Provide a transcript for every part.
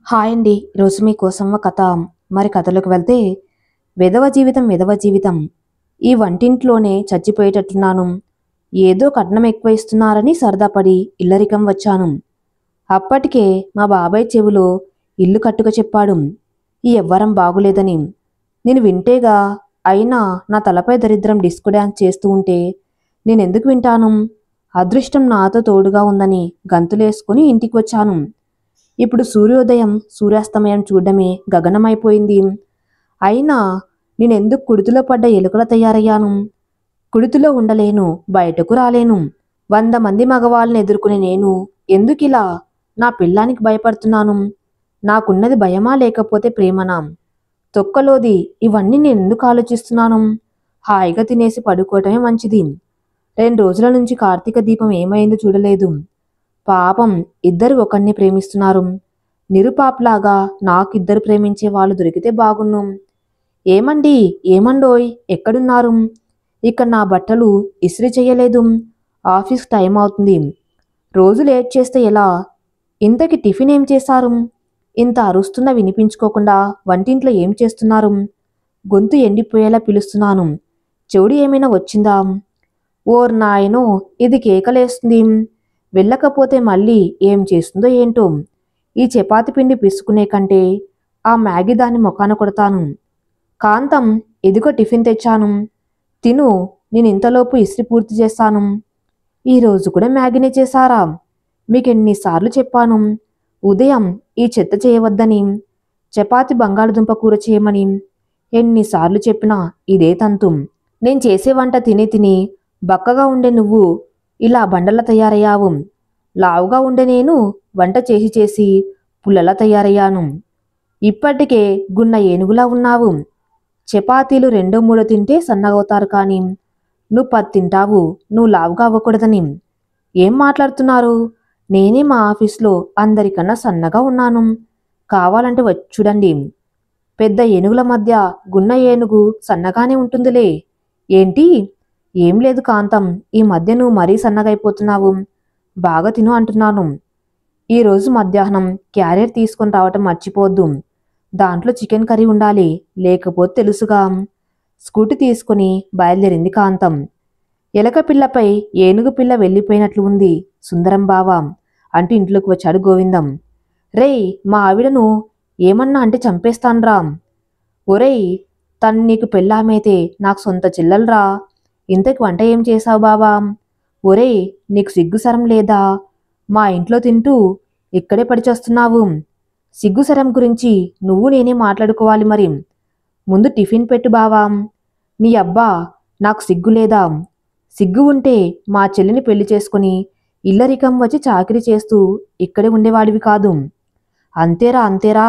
Hi అండి. ఈరోజు మీకోసం ఒక కథ. మరి కథలోకి వెళ్తే, వెధవ జీవితం. ఈ వంటింట్లోనే చచ్చిపోయేటట్టున్నాను. ఏదో కట్నం ఎక్కువ ఇస్తున్నారని సరదాపడి ఇల్లరికం వచ్చాను. అప్పటికే మా బాబాయ్ చెవిలో ఇల్లు కట్టుక చెప్పాడు, ఈ ఎవ్వరం బాగులేదని. నేను వింటేగా, అయినా నా తలపై దరిద్రం డిస్కో డ్యాన్స్ చేస్తూ ఉంటే నేనెందుకు వింటాను? అదృష్టం నాతో తోడుగా ఉందని గంతులేసుకుని ఇంటికి వచ్చాను. ఇప్పుడు సూర్యోదయం సూర్యాస్తమయం చూడడమే గగనమైపోయింది. అయినా నేనెందుకు కుడితిలో పడ్డ ఎలుకల తయారయ్యాను? కుడితిలో ఉండలేను, బయటకు రాలేను. 100 మంది మగవాళ్ళని ఎదుర్కొనే నేను ఎందుకిలా నా పిల్లానికి భయపడుతున్నాను? నాకున్నది భయమా లేకపోతే ప్రేమనా? తొక్కలోది ఇవన్నీ నేనెందుకు ఆలోచిస్తున్నాను? హాయిగా తినేసి పడుకోవటమే మంచిది. 2 రోజుల నుంచి కార్తీక దీపం ఏమైందో చూడలేదు. పాపం ఇద్దరు ఒకరిని ప్రేమిస్తున్నారు. నిరుపాప్లాగా నాకిద్దరు ప్రేమించే వాళ్ళు దొరికితే బాగున్ను. ఏమండి, ఏమండోయ్, ఎక్కడున్నారు? ఇక్కడ నా బట్టలు ఇస్త్రీ చెయ్యలేదు. ఆఫీస్ టైం అవుతుంది. రోజు లేట్ చేస్తే ఎలా? ఇంతకి టిఫిన్ ఏం చేశారు? ఇంత అరుస్తున్నా వినిపించుకోకుండా వంటింట్లో ఏం చేస్తున్నారు? గొంతు ఎండిపోయేలా పిలుస్తున్నాను. చెవుడు ఏమైనా వచ్చిందా? ఓర్ నాయనో, ఇది కేకలేస్తుంది. వెళ్ళకపోతే మళ్ళీ ఏం చేస్తుందో ఏంటో. ఈ చపాతి పిండి పిసుకునే కంటే ఆ మ్యాగీ దాన్ని మొఖాన కొడతాను. కాంతం, ఎదుగో టిఫిన్ తెచ్చాను. తిను, నేనింతలోపు ఇస్త్రీ పూర్తి చేస్తాను. ఈరోజు కూడా మ్యాగీనే చేశారా? మీకెన్నిసార్లు చెప్పాను ఉదయం ఈ చెత్త చేయవద్దని, చపాతి బంగాళదుంప కూర చేయమని. ఎన్నిసార్లు చెప్పినా ఇదే తంతు. నేను చేసే వంట తిని తిని బక్కగా ఉండే నువ్వు ఇలా బండలా తయారయ్యావు. లావుగా ఉండే నేను వంట చేసి చేసి పుల్లలా తయారయ్యాను. ఇప్పటికే గున్న ఏనుగులా ఉన్నావు. చపాతీలు 2-3 తింటే సన్నగవుతారు కానీ నువ్వు 10 తింటావు. నువ్వు లావుగా అవ్వకూడదని. ఏం మాట్లాడుతున్నారు? నేనే మా ఆఫీస్లో అందరికన్నా సన్నగా ఉన్నాను. కావాలంటే వచ్చి చూడండి. పెద్ద ఏనుగుల మధ్య గున్న ఏనుగు సన్నగానే ఉంటుందిలే. ఏంటి? ఏం లేదు కాంతం, ఈ మధ్య నువ్వు మరీ సన్నగైపోతున్నావు. బాగా తిను అంటున్నాను. ఈరోజు మధ్యాహ్నం క్యారియర్ తీసుకొని రావటం మర్చిపోవద్దు. దాంట్లో చికెన్ కర్రీ ఉండాలి, లేకపోతే తెలుసుగా. స్కూటీ తీసుకుని బయలుదేరింది కాంతం. ఎలక పిల్లపై ఏనుగు పిల్ల వెళ్ళిపోయినట్లు ఉంది సుందరం బావ అంటూ ఇంట్లోకి వచ్చాడు గోవిందం. రేయ్, మా ఆవిడను ఏమన్నా అంటే చంపేస్తాన్రా. ఒరేయ్, తను నీకు పెళ్ళామైతే నాకు సొంత చెల్లెలరా. ఇంతకు వంట ఏం చేశావు బావా? ఒరేయ్, నీకు సిగ్గుసరం లేదా? మా ఇంట్లో తింటూ ఇక్కడే పడిచొస్తున్నావు. సిగ్గుసరం గురించి నువ్వు నేనే మాట్లాడుకోవాలి మరి. ముందు టిఫిన్ పెట్టు బావా. నీ అబ్బా, నాకు సిగ్గు లేదా? సిగ్గు ఉంటే మా చెల్లిని పెళ్లి చేసుకుని ఇల్లరికం వచ్చి చాకిరీ చేస్తూ ఇక్కడే ఉండేవాడివి కాదు. అంతేరా అంతేరా,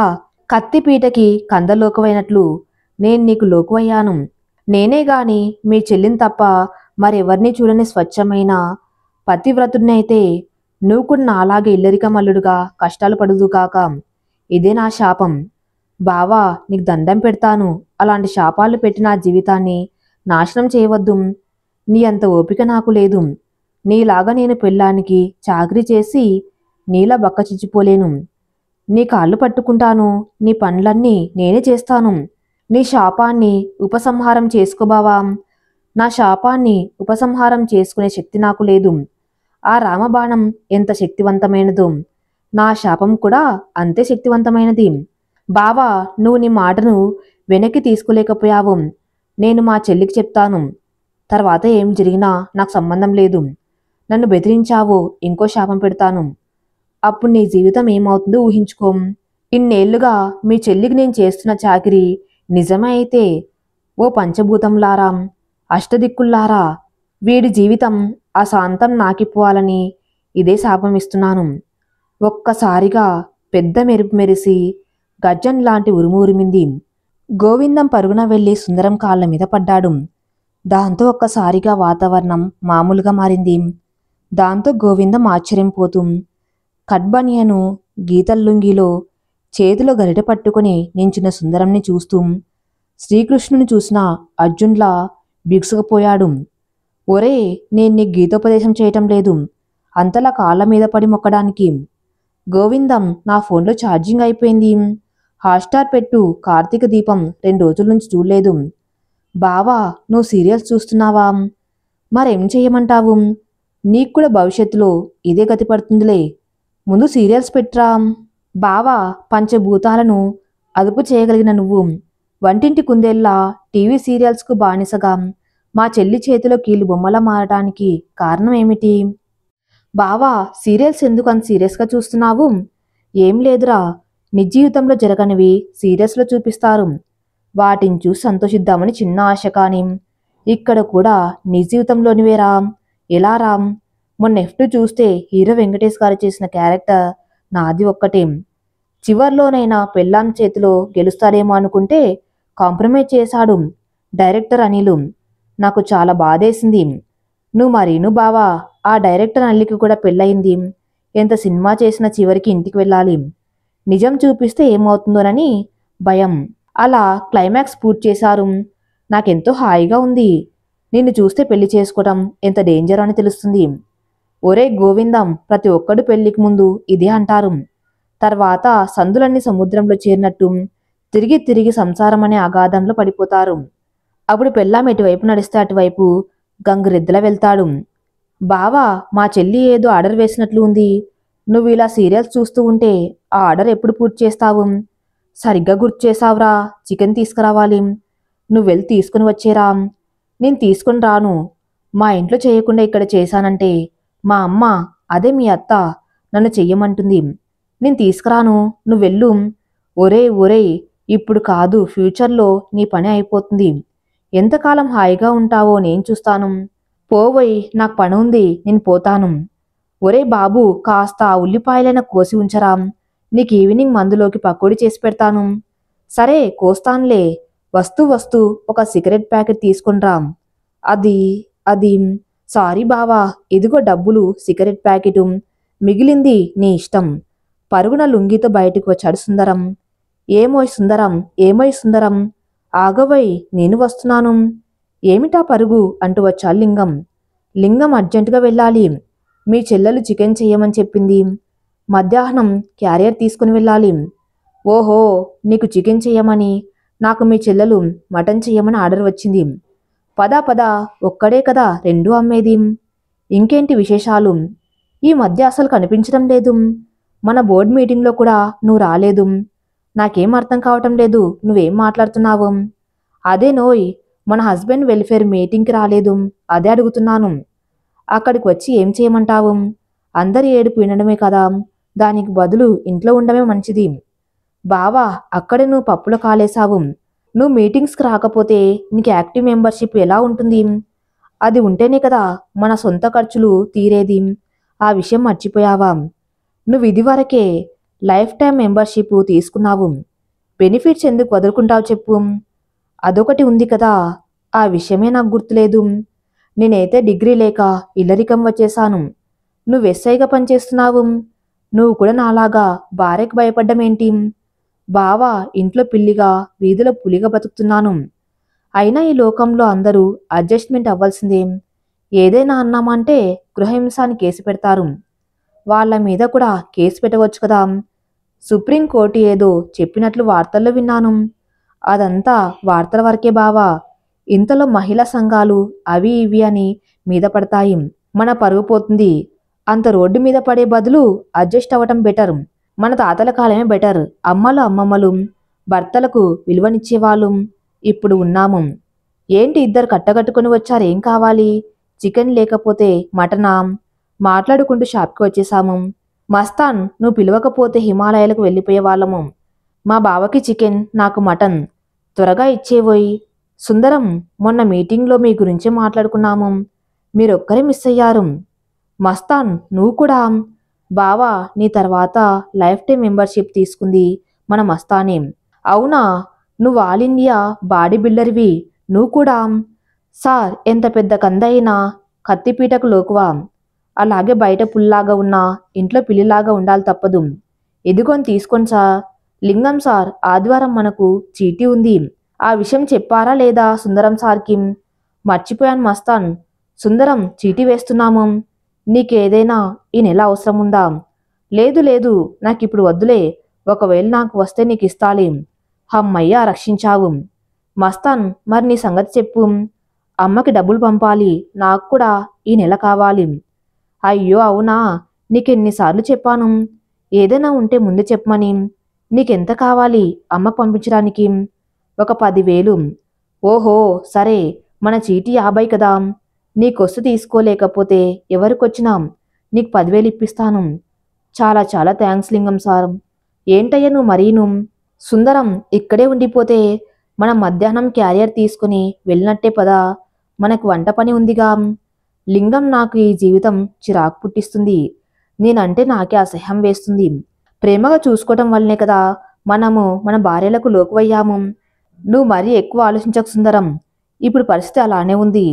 కత్తిపీటకి కందలోకువైనట్లు నేను నీకు లోకువయ్యాను. నేనే గాని మీ చెల్లిని తప్ప మరెవరినీ చూడని స్వచ్ఛమైన పతివ్రతుడినైతే నువ్వు కూడా నాలాగే ఇల్లరికం అల్లుడుగా కష్టాలు పడుదుగాక. ఇదే నా శాపం. బావా, నీకు దండం పెడతాను. అలాంటి శాపాలు పెట్టి నా జీవితాన్ని నాశనం చేయవద్దు. నీ అంత ఓపిక నాకు లేదు. నీలాగా నేను పెళ్ళానికి చాకరీ చేసి నీలా బక్కచిచ్చిపోలేను. నీ కాళ్ళు పట్టుకుంటాను. నీ పనులన్నీ నేనే చేస్తాను. నీ శాపాన్ని ఉపసంహారం చేసుకోబావా. నా శాపాన్ని ఉపసంహారం చేసుకునే శక్తి నాకు లేదు. ఆ రామబాణం ఎంత శక్తివంతమైనదో నా శాపం కూడా అంతే శక్తివంతమైనది. బావా, నువ్వు నీ మాటను వెనక్కి తీసుకోలేకపోయావు. నేను మా చెల్లికి చెప్తాను. తర్వాత ఏం జరిగినా నాకు సంబంధం లేదు. నన్ను బెదిరించావో ఇంకో శాపం పెడతాను. అప్పుడు నీ జీవితం ఏమవుతుందో ఊహించుకో. ఇన్నేళ్లుగా మీ చెల్లికి నేను చేస్తున్న చాకిరీ నిజమే అయితే, ఓ పంచభూతంలారా, అష్టదిక్కుల్లారా, వీడి జీవితం అశాంతం నాకిపోవాలని ఇదే శాపం ఇస్తున్నాను. ఒక్కసారిగా పెద్ద మెరుపు మెరిసి గర్జన్ లాంటి ఉరుము ఉరిమింది. గోవిందం పరుగున వెళ్లి సుందరం కాళ్ల మీద పడ్డాడు. దాంతో ఒక్కసారిగా వాతావరణం మామూలుగా మారింది. దాంతో గోవిందం ఆశ్చర్యం పోతూ కడ్బనియను గీతల్లుంగిలో చేతిలో గరిట పట్టుకుని నించున్న సుందరంని చూస్తూ శ్రీకృష్ణుని చూసిన అర్జున్లా బిగుసుకుపోయాడు. ఒరే, నేను నీకు గీతోపదేశం చేయటం లేదు. అంతలా కాళ్ళ మీద పడి మొక్కడానికి. గోవిందం, నా ఫోన్లో ఛార్జింగ్ అయిపోయింది. హాట్‌స్టార్ పెట్టు, కార్తీక దీపం 2 రోజుల నుంచి చూడలేదు. బావా, నువ్వు సీరియల్స్ చూస్తున్నావా? మరేం చెయ్యమంటావు? నీకు కూడా భవిష్యత్తులో ఇదే గతి పడుతుందిలే. ముందు సీరియల్స్ పెట్రా. బావా, పంచభూతాలను అదుపు చేయగలిగిన నువ్వు వంటింటి కుందేల్లా టీవీ సీరియల్స్కు బానిసగా మా చెల్లి చేతిలో కీలు బొమ్మలా మారటానికి కారణం ఏమిటి? బావా, సీరియల్స్ ఎందుకు అంత సీరియస్గా చూస్తున్నావు? ఏం లేదురా, నిజ జీవితంలో జరగనివి సీరియల్స్లో చూపిస్తారు. వాటిని చూసి సంతోషిద్దామని చిన్న ఆశ. కానీ ఇక్కడ కూడా నిజ జీవితంలోనివేరా. ఎలా రా? మొన్న F2 చూస్తే హీరో వెంకటేష్ గారు చేసిన క్యారెక్టర్ నాది ఒక్కటే. చివర్లోనైనా పెళ్ళాం చేతిలో గెలుస్తాడేమో అనుకుంటే కాంప్రమైజ్ చేశాడు డైరెక్టర్ అనిలు. నాకు చాలా బాధేసింది. నువ్వు మరీను బావా, ఆ డైరెక్టర్ అనిల్కి కూడా పెళ్ళయింది. ఎంత సినిమా చేసినా చివరికి ఇంటికి వెళ్ళాలి. నిజం చూపిస్తే ఏమవుతుందోనని భయం. అలా క్లైమాక్స్ పూర్తి చేశారు. నాకెంతో హాయిగా ఉంది. నిన్ను చూస్తే పెళ్లి చేసుకోవడం ఎంత డేంజర్ అని తెలుస్తుంది. ఒరే గోవిందం, ప్రతి ఒక్కడు పెళ్లికి ముందు ఇదే అంటారు. తర్వాత సందులన్నీ సముద్రంలో చేరినట్టు తిరిగి తిరిగి సంసారం అనే అగాధంలో పడిపోతారు. అప్పుడు పెళ్ళాం ఎటువైపు నడిస్తే అటువైపు గంగురెద్దులా వెళ్తాడు. బావా, మా చెల్లి ఏదో ఆర్డర్ వేసినట్లు ఉంది. నువ్వు ఇలా సీరియల్స్ చూస్తూ ఉంటే ఆ ఆర్డర్ ఎప్పుడు పూర్తి చేస్తావు? సరిగ్గా గుర్తు చేసావురా, చికెన్ తీసుకురావాలి. నువ్వెళ్ళి తీసుకుని వచ్చేరా. నేను తీసుకుని రాను. మా ఇంట్లో చేయకుండా ఇక్కడ చేశానంటే మా అమ్మ, అదే మీ అత్త, నన్ను చెయ్యమంటుంది. నేను తీసుకురాను, నువ్వెళ్ళు. ఒరేయ్, ఇప్పుడు కాదు, ఫ్యూచర్లో నీ పని అయిపోతుంది. ఎంతకాలం హాయిగా ఉంటావో నేను చూస్తాను. పోవోయ్, నాకు పని ఉంది, నేను పోతాను. ఒరే బాబు, కాస్త ఉల్లిపాయలైనా కోసి ఉంచరా. నీకు ఈవినింగ్ మందులోకి పకోడీ చేసి పెడతాను. సరే, కోస్తానులే. వస్తూ ఒక సిగరెట్ ప్యాకెట్ తీసుకునిరా. అది అది సారీ బావా, ఇదిగో డబ్బులు, సిగరెట్ ప్యాకెటు. మిగిలింది నీ ఇష్టం. పరుగున లుంగితో బయటికి వచ్చాడు సుందరం. ఏమోయ్ సుందరం, ఆగవోయ్, నేను వస్తున్నాను. ఏమిటా పరుగు అంటూ వచ్చాడు లింగం అర్జెంటుగా వెళ్ళాలి. మీ చెల్లెలు చికెన్ చెయ్యమని చెప్పింది. మధ్యాహ్నం క్యారియర్ తీసుకుని వెళ్ళాలి. ఓహో, నీకు చికెన్ చెయ్యమని, నాకు మీ చెల్లెలు మటన్ చెయ్యమని ఆర్డర్ వచ్చింది. పద, ఒక్కడే కదా రెండూ అమ్మేది. ఇంకేంటి విశేషాలు? ఈ మధ్య అసలు కనిపించడం లేదు. మన బోర్డు మీటింగ్లో కూడా నువ్వు రాలేదు. నాకేం అర్థం కావటం లేదు. నువ్వేం మాట్లాడుతున్నావు? అదే నోయ్, మన హస్బెండ్ వెల్ఫేర్ మీటింగ్కి రాలేదు. అదే అడుగుతున్నాను. అక్కడికి వచ్చి ఏం చేయమంటావు? అందరి ఏడుపు వినడమే కదా, దానికి బదులు ఇంట్లో ఉండమే మంచిది. బావా, అక్కడే నువ్వు పప్పులో కాలేశావు. నువ్వు మీటింగ్స్కి రాకపోతే నీకు యాక్టివ్ మెంబర్షిప్ ఎలా ఉంటుంది? అది ఉంటేనే కదా మన సొంత ఖర్చులు తీరేది. ఆ విషయం మర్చిపోయావా? నువ్వు ఇదివరకే లైఫ్ టైం మెంబర్షిప్ తీసుకున్నావు. బెనిఫిట్స్ ఎందుకు వదులుకుంటావు చెప్పు? అదొకటి ఉంది కదా, ఆ విషయమే నాకు గుర్తులేదు. నేనైతే డిగ్రీ లేక ఇల్లరికం వచ్చేశాను. నువ్వు ఎస్ఐగా పనిచేస్తున్నావు. నువ్వు కూడా నాలాగా భార్యకు భయపడ్డమేంటి? బావా, ఇంట్లో పిల్లిగా వీధిలో పులిగా బతుకుతున్నాను. అయినా ఈ లోకంలో అందరూ అడ్జస్ట్మెంట్ అవ్వాల్సిందేం. ఏదైనా అన్నామంటే గృహహింసాన్ని కేసు పెడతారు. వాళ్ళ మీద కూడా కేసు పెట్టవచ్చు కదా. సుప్రీంకోర్టు ఏదో చెప్పినట్లు వార్తల్లో విన్నాను. అదంతా వార్తల వరకే బావా. ఇంతలో మహిళా సంఘాలు అవి ఇవి అని మీద పడతాయి. మన పరువు పోతుంది. అంత రోడ్డు మీద పడే బదులు అడ్జస్ట్ అవ్వటం బెటర్. మన తాతల కాలమే బెటర్. అమ్మమ్మలు భర్తలకు విలువనిచ్చేవాళ్ళు. ఇప్పుడు ఉన్నాము. ఏంటి ఇద్దరు కట్టగట్టుకుని వచ్చారు, ఏం కావాలి? చికెన్ లేకపోతే మటనా? మాట్లాడుకుంటూ షాప్కి వచ్చేసాము. మస్తాన్, నువ్వు పిలవకపోతే హిమాలయాలకు వెళ్ళిపోయేవాళ్ళము. మా బావకి చికెన్, నాకు మటన్. త్వరగా ఇచ్చేవోయ్. సుందరం, మొన్న మీటింగ్లో మీ గురించే మాట్లాడుకున్నాము. మీరొక్కరే మిస్ అయ్యారు. మస్తాన్, నువ్వు కూడా. బావా, నీ తర్వాత లైఫ్ టైం మెంబర్షిప్ తీసుకుంది మన మస్తానే. అవునా? నువ్వు ఆల్ ఇండియా బాడీ బిల్డర్వి. నువ్వు కూడా. సార్, ఎంత పెద్ద కందయినా కత్తిపీటకు లోకువా. అలాగే బయట పుల్లాగా ఉన్నా ఇంట్లో పిల్లిలాగా ఉండాలి తప్పదు. ఎదుగోని తీసుకోండి సార్. లింగం సార్, ఆదివారం మనకు చీటీ ఉంది. ఆ విషయం చెప్పారా లేదా సుందరం సార్కి? మర్చిపోయాను మస్తాన్. సుందరం, చీటీ వేస్తున్నాము. నీకేదైనా ఈ నెల అవసరం ఉందా? లేదు లేదు, నాకిప్పుడు వద్దులే. ఒకవేళ నాకు వస్తే నీకు ఇస్తాలే. హమ్మయ్య, రక్షించావు. మస్తాన్, మరి నీ సంగతి చెప్పు. అమ్మకి డబ్బులు పంపాలి, నాకు కూడా ఈ నెల కావాలి. అయ్యో అవునా, నీకెన్నిసార్లు చెప్పాను ఏదైనా ఉంటే ముందు చెప్పమని. నీకెంత కావాలి అమ్మకు పంపించడానికి? ఒక 10,000. ఓహో సరే, మన చీటీ 50 కదా. నీకొస్తు తీసుకోలేకపోతే ఎవరికొచ్చినా నీకు 10,000 ఇప్పిస్తాను. చాలా చాలా థ్యాంక్స్ లింగం సార్. ఏంటయ్యా నువ్వు మరీను. సుందరం, ఇక్కడే ఉండిపోతే మనం మధ్యాహ్నం క్యారియర్ తీసుకుని వెళ్ళినట్టే పదా. మనకు వంట పని ఉందిగా. లింగం, నాకు ఈ జీవితం చిరాకు పుట్టిస్తుంది. నేనంటే నాకే అసహ్యం వేస్తుంది. ప్రేమగా చూసుకోవటం వల్లనే కదా మనము మన భార్యలకు లోకువయ్యాము. నువ్వు మరీ ఎక్కువ ఆలోచించకు సుందరం. ఇప్పుడు పరిస్థితి అలానే ఉంది.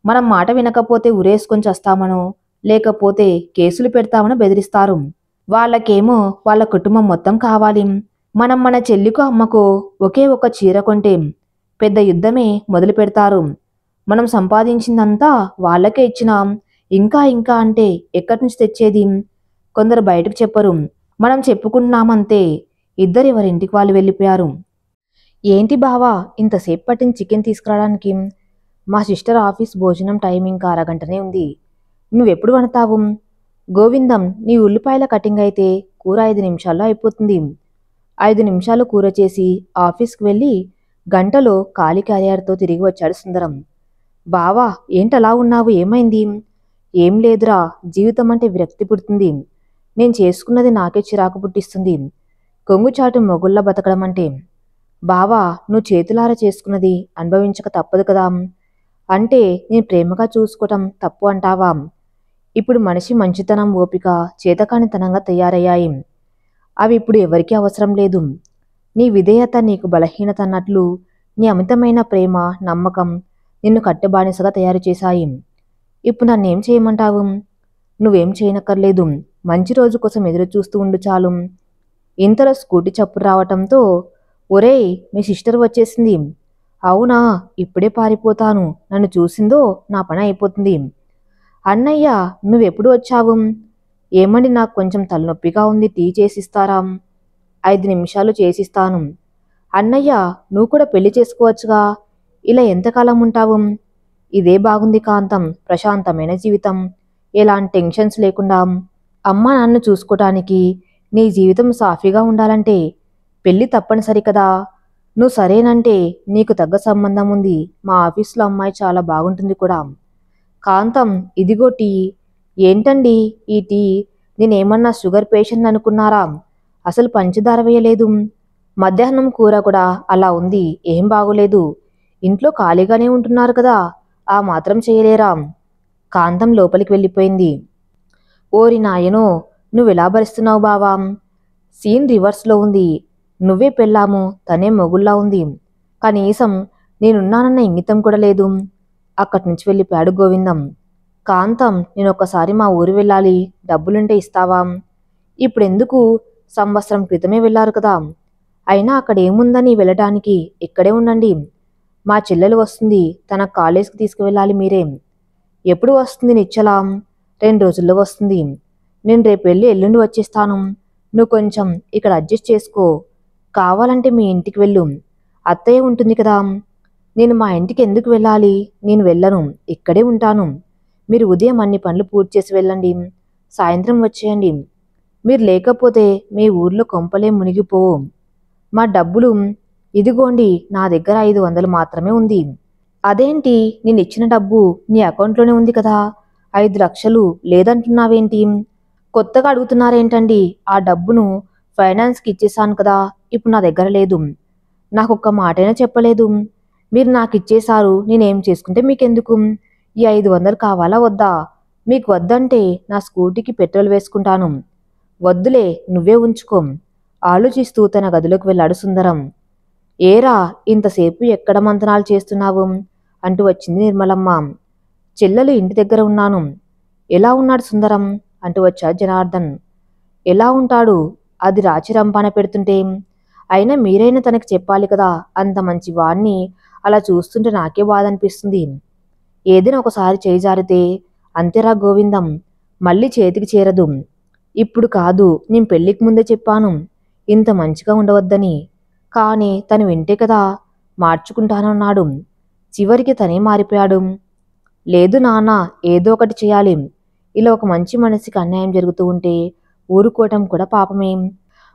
మనం మాట వినకపోతే ఉరేసుకొని చస్తామనో లేకపోతే కేసులు పెడతామనో బెదిరిస్తారు. వాళ్ళకేమో వాళ్ళ కుటుంబం మొత్తం కావాలి. మనం మన చెల్లికో అమ్మకో ఒకే ఒక చీర కొంటే పెద్ద యుద్ధమే మొదలు పెడతారు. మనం సంపాదించిందంతా వాళ్ళకే ఇచ్చినాం, ఇంకా ఇంకా అంటే ఎక్కడి నుంచి తెచ్చేది? కొందరు బయటకు చెప్పరు, మనం చెప్పుకుంటున్నామంతే. ఇద్దరు ఎవరింటికి వాళ్ళు వెళ్ళిపోయారు. ఏంటి బావా ఇంతసేపు పట్టిన చికెన్ తీసుకురావడానికి? మా సిస్టర్ ఆఫీస్ భోజనం టైం ఇంకా అరగంటనే ఉంది. నువ్వెప్పుడు వండుతావు? గోవిందం, నీ ఉల్లిపాయల కటింగ్ అయితే కూర 5 నిమిషాల్లో అయిపోతుంది. 5 నిమిషాలు కూర చేసి ఆఫీస్కి వెళ్ళి గంటలో ఖాళీ క్యారియర్తో తిరిగి వచ్చాడు సుందరం. బావా ఏంటలా ఉన్నావు, ఏమైంది? ఏం లేదురా, జీవితం అంటే విరక్తి పుడుతుంది. నేను చేసుకున్నది నాకే చిరాకు పుట్టిస్తుంది. కొంగుచాటు మొగుళ్ళ బతకడం అంటే. బావా, నువ్వు చేతులారా చేసుకున్నది అనుభవించక తప్పదు కదా. అంటే నేను ప్రేమగా చూసుకోవటం తప్పు అంటావా? ఇప్పుడు మనిషి మంచితనం, ఓపిక చేతకానితనంగా తయారయ్యాయి. అవి ఇప్పుడు ఎవరికీ అవసరం లేదు. నీ విధేయత నీకు బలహీనత అన్నట్లు నీ అమితమైన ప్రేమ, నమ్మకం నిన్ను కట్టెబానిసగా తయారు చేశాయి. ఇప్పుడు నన్నేం చేయమంటావు? నువ్వేం చేయనక్కర్లేదు. మంచి రోజు కోసం ఎదురు చూస్తూ ఉండు చాలు. ఇంతలో స్కూటీ చప్పుడు రావటంతో, ఒరేయ్ మీ సిస్టర్ వచ్చేసింది. అవునా, ఇప్పుడే పారిపోతాను. నన్ను చూసిందో నా పని అయిపోతుంది. అన్నయ్య, నువ్వెప్పుడు వచ్చావు? ఏమండి, నాకు కొంచెం తలనొప్పిగా ఉంది, టీ చేసిస్తారా? 5 నిమిషాలు చేసిస్తాను. అన్నయ్య, నువ్వు కూడా పెళ్లి చేసుకోవచ్చుగా. ఇలా ఎంతకాలం ఉంటావు? ఇదే బాగుంది కాంతం, ప్రశాంతమైన జీవితం, ఎలాంటి టెన్షన్స్ లేకుండా. అమ్మ నాన్న చూసుకోటానికి నీ జీవితం సాఫీగా ఉండాలంటే పెళ్లి తప్పనిసరి కదా. నువ్వు సరేనంటే నీకు తగ్గ సంబంధం ఉంది. మా ఆఫీసులో అమ్మాయి చాలా బాగుంటుంది కూడా. కాంతం, ఇదిగో టీ. ఏంటండి ఈ టీ? నేనేమన్నా షుగర్ పేషెంట్ అనుకున్నారా? అసలు పంచదార వేయలేదు. మధ్యాహ్నం కూర కూడా అలా ఉంది, ఏం బాగోలేదు. ఇంట్లో ఖాళీగానే ఉంటున్నారు కదా, ఆ మాత్రం చేయలేరా? కాంతం లోపలికి వెళ్ళిపోయింది. ఓరి నాయనో, నువ్వెలా భరిస్తున్నావు బావా? సీన్ రివర్స్లో ఉంది. నువ్వే పెళ్ళాము, తనే మొగుళ్ళా ఉంది. కనీసం నేనున్నానన్న ఇంగితం కూడా లేదు. అక్కడి నుంచి వెళ్ళిపోయాడు గోవిందం. కాంతం, నేనొక్కసారి మా ఊరు వెళ్ళాలి, డబ్బులుంటే ఇస్తావా? ఇప్పుడెందుకు, సంవత్సరం క్రితమే వెళ్ళారు కదా. అయినా అక్కడేముందని వెళ్ళటానికి, ఇక్కడే ఉండండి. మా చెల్లెలు వస్తుంది, తన కాలేజ్కి తీసుకువెళ్ళాలి మీరే. ఎప్పుడు వస్తుంది నిచ్చలా? 2 రోజుల్లో వస్తుంది. నేను రేపు వెళ్ళి ఎల్లుండి వచ్చేస్తాను. నువ్వు కొంచెం ఇక్కడ అడ్జస్ట్ చేసుకో. కావాలంటే మీ ఇంటికి వెళ్ళు, అత్తయ్య ఉంటుంది కదా. నేను మా ఇంటికి ఎందుకు వెళ్ళాలి? నేను వెళ్ళను, ఇక్కడే ఉంటాను. మీరు ఉదయం అన్ని పనులు పూర్తి చేసి వెళ్ళండి, సాయంత్రం వచ్చేయండి. మీరు లేకపోతే మీ ఊర్లో కొంపలే మునిగిపోవు. మా డబ్బులు ఇదిగోండి, నా దగ్గర 500 మాత్రమే ఉంది. అదేంటి, నేనిచ్చిన డబ్బు నీ అకౌంట్లోనే ఉంది కదా. 5 లక్షలు లేదంటున్నావేంటి? కొత్తగా అడుగుతున్నారేంటండి? ఆ డబ్బును ఫైనాన్స్కి ఇచ్చేశాను కదా, ఇప్పుడు నా దగ్గర లేదు. నాకొక్క మాటైనా చెప్పలేదు. మీరు నాకు ఇచ్చేశారు, నేనేం చేసుకుంటే మీకెందుకు? ఈ 500 కావాలా వద్దా? మీకు వద్దంటే నా స్కూటీకి పెట్రోల్ వేసుకుంటాను. వద్దులే, నువ్వే ఉంచుకో. ఆలోచిస్తూ తన గదిలోకి వెళ్ళాడు సుందరం. ఏరా, ఇంతసేపు ఎక్కడ మంతనాలు చేస్తున్నావు అంటూ వచ్చింది నిర్మలమ్మ. చెల్లెలు ఇంటి దగ్గర ఉన్నాను. ఎలా ఉన్నాడు సుందరం అంటూ వచ్చాడు జనార్దన్. ఎలా ఉంటాడు, అది రాచి రంపాన పెడుతుంటే. అయినా మీరైనా తనకి చెప్పాలి కదా. అంత మంచి వాణ్ణి అలా చూస్తుంటే నాకే బాధ అనిపిస్తుంది. ఏదైనా ఒకసారి చేయి జారితే అంతేరా గోవిందం, మళ్ళీ చేతికి చేరదు. ఇప్పుడు కాదు, నేను పెళ్లికి ముందే చెప్పాను ఇంత మంచిగా ఉండవద్దని. కానీ తను వింటే కదా మార్చుకుంటానన్నాడు. చివరికి తనే మారిపోయాడు. లేదు నాన్న, ఏదో ఒకటి చేయాలి. ఇలా ఒక మంచి మనిషికి అన్యాయం జరుగుతూ ఉంటే ఊరుకోవటం కూడా పాపమే.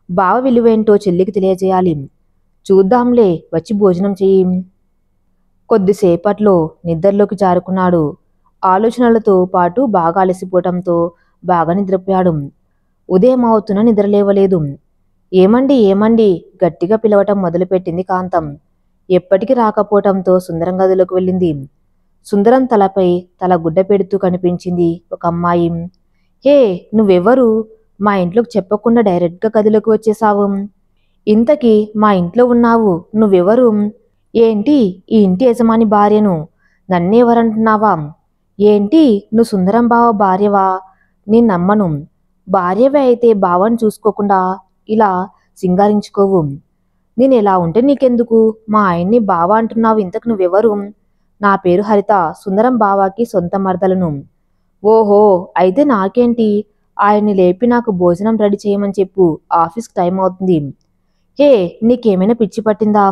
బావ విలువేంటో చెల్లికి తెలియజేయాలి. చూద్దాంలే, వచ్చి భోజనం చెయ్యి. కొద్దిసేపట్లో నిద్రలోకి జారుకున్నాడు. ఆలోచనలతో పాటు బాగా అలసిపోవటంతో బాగా నిద్రపోయాడు. ఉదయం అవుతున్నా నిద్రలేవలేదు. ఏమండి ఏమండి గట్టిగా పిలవటం మొదలుపెట్టింది కాంతం. ఎప్పటికీ రాకపోవటంతో సుందరం గదిలోకి వెళ్ళింది. సుందరం తలపై తల గుడ్డ పెడుతూ కనిపించింది ఒక అమ్మాయి. హే, నువ్వెవరు? మా ఇంట్లోకి చెప్పకుండా డైరెక్ట్గా గదిలోకి వచ్చేసావు. ఇంతకీ మా ఇంట్లో ఉన్నావు, నువ్వెవరు? ఏంటి, ఈ ఇంటి యజమాని భార్యను నన్నేవరంటున్నావా? ఏంటి, నువ్వు సుందరం బావ భార్యవా? నేను నమ్మను. భార్యవే అయితే బావని చూసుకోకుండా ఇలా సింగారించుకోవు. నేను ఎలా ఉంటే నీకెందుకు? మా ఆయన్ని బావ అంటున్నావు, ఇంతకు నువ్వెవరు? నా పేరు హరిత, సుందరం బావాకి సొంత మరదలను. ఓహో, అయితే నాకేంటి? ఆయన్ని లేపి నాకు భోజనం రెడీ చేయమని చెప్పు, ఆఫీస్కి టైం అవుతుంది. హే, నీకేమైనా పిచ్చి పట్టిందా?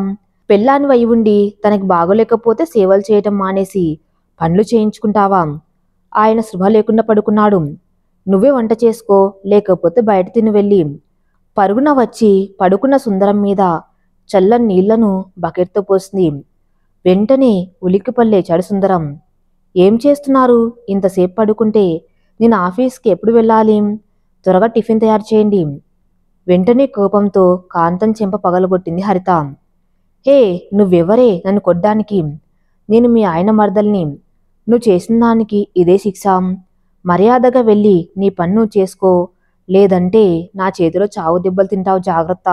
పెళ్ళాని వై ఉండి తనకి బాగోలేకపోతే సేవలు చేయటం మానేసి పనులు చేయించుకుంటావా? ఆయన శుభ లేకుండా పడుకున్నాడు. నువ్వే వంట చేసుకో, లేకపోతే బయట తిని వెళ్ళి. పరుగున వచ్చి పడుకున్న సుందరం మీద చల్లని నీళ్లను బకెట్తో పోసింది. వెంటనే ఉలిక్కిపడి లేచాడు సుందరం. ఏం చేస్తున్నారు? ఇంతసేపు పడుకుంటే నేను ఆఫీస్కి ఎప్పుడు వెళ్ళాలి? త్వరగా టిఫిన్ తయారు చేయండి. వెంటనే కోపంతో కాంతం చెంప పగలగొట్టింది హరిత. హే, నువ్వెవరే నన్ను కొడ్డానికి? నేను మీ ఆయన మరదల్ని. నువ్వు చేసిన దానికి ఇదే శిక్ష. మర్యాదగా వెళ్ళి నీ పని నువ్వు చేసుకో, లేదంటే నా చేతిలో చావు దెబ్బలు తింటావు, జాగ్రత్త.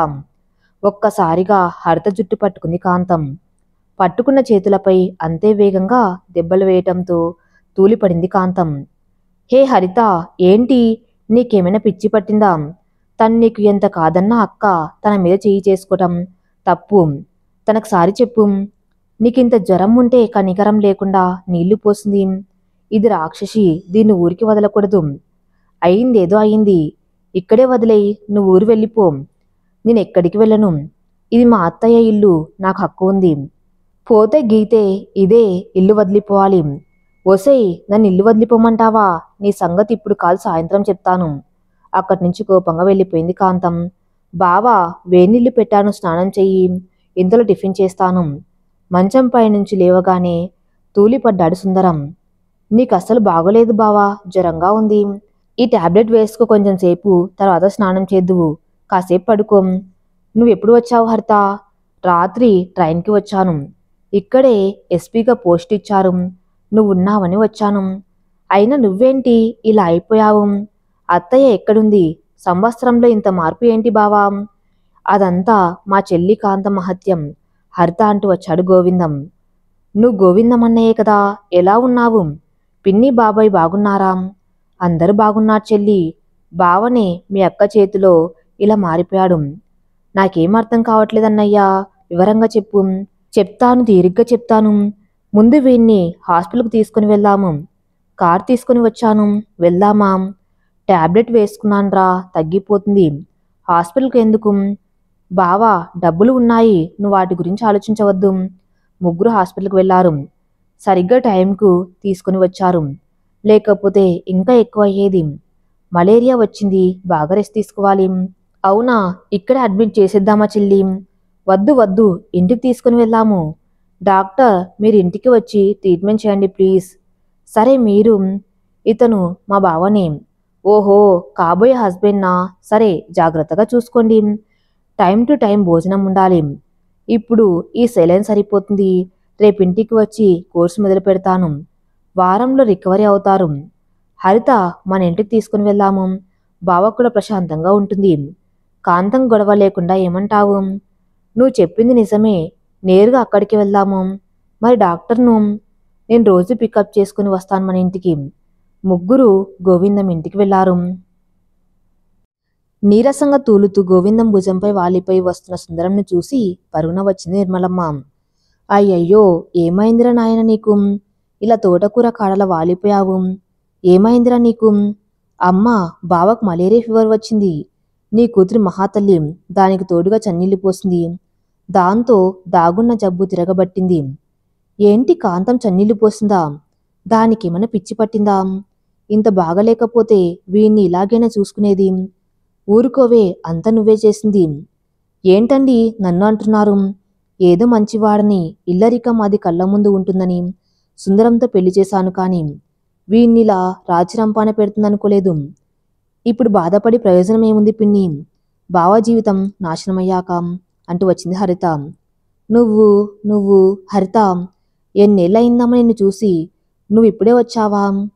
ఒక్కసారిగా హరిత జుట్టు పట్టుకుంది కాంతం. పట్టుకున్న చేతులపై అంతే వేగంగా దెబ్బలు వేయటంతో తూలిపడింది కాంతం. హే హరిత, ఏంటి, నీకేమైనా పిచ్చి పట్టిందా? తను నీకు ఎంత కాదన్నా అక్క తన మీద చేయి చేసుకోవటం తప్పు. తనకు సారి చెప్పు. నీకింత జ్వరం ఉంటే కనికరం లేకుండా నీళ్లు పోసింది. ఇది రాక్షసి, దీన్ని ఊరికి వదలకూడదు. అయిందేదో అయింది, ఇక్కడే వదిలేయి, నువ్వు ఊరు వెళ్ళిపో. నేనెక్కడికి వెళ్ళను. ఇది మా అత్తయ్య ఇల్లు, నాకు హక్కు ఉంది. పోతే గీతే ఇదే ఇల్లు వదిలిపోవాలి. ఒసేయ్, నన్ను ఇల్లు వదిలిపోమంటావా? నీ సంగతి ఇప్పుడు కాదు, సాయంత్రం చెప్తాను. అక్కడి నుంచి కోపంగా వెళ్ళిపోయింది కాంతం. బావా, వేడినీళ్లు పెట్టాను, స్నానం చెయ్యి. ఇంతలో టిఫిన్ చేస్తాను. మంచంపై నుంచి లేవగానే తూలిపడ్డాడు సుందరం. నీకు అస్సలు బాగోలేదు బావా, జ్వరంగా ఉంది. ఈ టాబ్లెట్ వేసుకో కొంచెం సేపు, తర్వాత స్నానం చేద్దువు. కాసేపు పడుకో. నువ్వెప్పుడు వచ్చావు హరిత? రాత్రి ట్రైన్కి వచ్చాను. ఇక్కడే ఎస్పీగా పోస్ట్ ఇచ్చారు. నువ్వున్నావని వచ్చాను. అయినా నువ్వేంటి ఇలా అయిపోయావు? అత్తయ్య ఎక్కడుంది? సంవత్సరంలో ఇంత మార్పు ఏంటి బావా? అదంతా మా చెల్లి కాంత మహత్యం, హరిత అంటూ వచ్చాడు గోవిందం. నువ్వు గోవిందం అన్నయ్యే కదా, ఎలా ఉన్నావు? పిన్ని బాబాయ్ బాగున్నారా? అందరూ బాగున్నారు చెల్లి. బావనే మీ అక్క చేతిలో ఇలా మారిపోయాడు. నాకేం అర్థం కావట్లేదన్నయ్యా, వివరంగా చెప్పు. చెప్తాను, తీరిగ్గా చెప్తాను. ముందు వీణ్ణి హాస్పిటల్కి తీసుకుని వెళ్దాము. కార్ తీసుకుని వచ్చాను, వెళ్దామా? టాబ్లెట్ వేసుకున్నాన్రా, తగ్గిపోతుంది. హాస్పిటల్కి ఎందుకు? బావా, డబ్బులు ఉన్నాయి, నువ్వు వాటి గురించి ఆలోచించవద్దు. ముగ్గురు హాస్పిటల్కి వెళ్లారు. సరిగ్గా టైంకు తీసుకుని వచ్చారు, లేకపోతే ఇంకా ఎక్కువ అయ్యేది. మలేరియా వచ్చింది, బాగా రెస్ట్ తీసుకోవాలి. అవునా, ఇక్కడ అడ్మిట్ చేసేద్దామా చెల్లి? వద్దు వద్దు, ఇంటికి తీసుకుని వెళ్దాము. డాక్టర్, మీరు ఇంటికి వచ్చి ట్రీట్మెంట్ చేయండి ప్లీజ్. సరే మీరు. ఇతను మా బావనే. ఓహో, కాబోయే హస్బెండ్నా? సరే, జాగ్రత్తగా చూసుకోండి. టైం టు టైం భోజనం ఉండాలి. ఇప్పుడు ఈ సెలైన్ సరిపోతుంది. రేపింటికి వచ్చి కోర్సు మొదలు పెడతాను. వారంలో రికవరీ అవుతారు. హరిత, మన ఇంటికి తీసుకుని వెళ్దాము. బావ కూడా ప్రశాంతంగా ఉంటుంది. కాంతం గొడవ లేకుండా ఏమంటావు? నువ్వు చెప్పింది నిజమే, నేరుగా అక్కడికి వెళ్దాము. మరి డాక్టర్ను నేను రోజు పికప్ చేసుకుని వస్తాను మన ఇంటికి. ముగ్గురు గోవిందం ఇంటికి వెళ్లారు. నీరసంగా తూలుతూ గోవిందం భుజంపై వాలిపోయి వస్తున్న సుందరంను చూసి పరుగున వచ్చింది నిర్మలమ్మ. అయ్యయ్యో, ఏమైందిరా నాయన నీకు? ఇలా తోటకూర కాడల వాలిపోయావు. ఏమైందిరా నీకు? అమ్మా, బావకు మలేరియా ఫీవర్ వచ్చింది. నీ కూతురి మహాతల్లి దానికి తోడుగా చన్నీళ్లు పోసింది. దాంతో దాగున్న జబ్బు తిరగబట్టింది. ఏంటి కాంతం చన్నీళ్లు పోసిందా? దానికేమైనా పిచ్చి పట్టిందా? ఇంత బాగలేకపోతే వీణ్ణి ఇలాగైనా చూసుకునేది? ఊరుకోవే, అంత నువ్వే చేసింది. ఏంటండి నన్ను అంటున్నారు? ఏదో మంచివాడని, ఇల్లరికం అది కళ్ళ ముందు ఉంటుందని సుందరంతో పెళ్లి చేశాను. కానీ వీణ్ణిలా రాచిరంపాన పెడుతుందనుకోలేదు. ఇప్పుడు బాధపడి ప్రయోజనం ఏముంది పిన్ని? బావ జీవితం నాశనమయ్యాక అంటూ వచ్చింది హరిత. నువ్వు నువ్వు హరిత, ఎన్నేళ్ళయిందమ్మా నిన్ను చూసి? నువ్వు ఇప్పుడే వచ్చావా?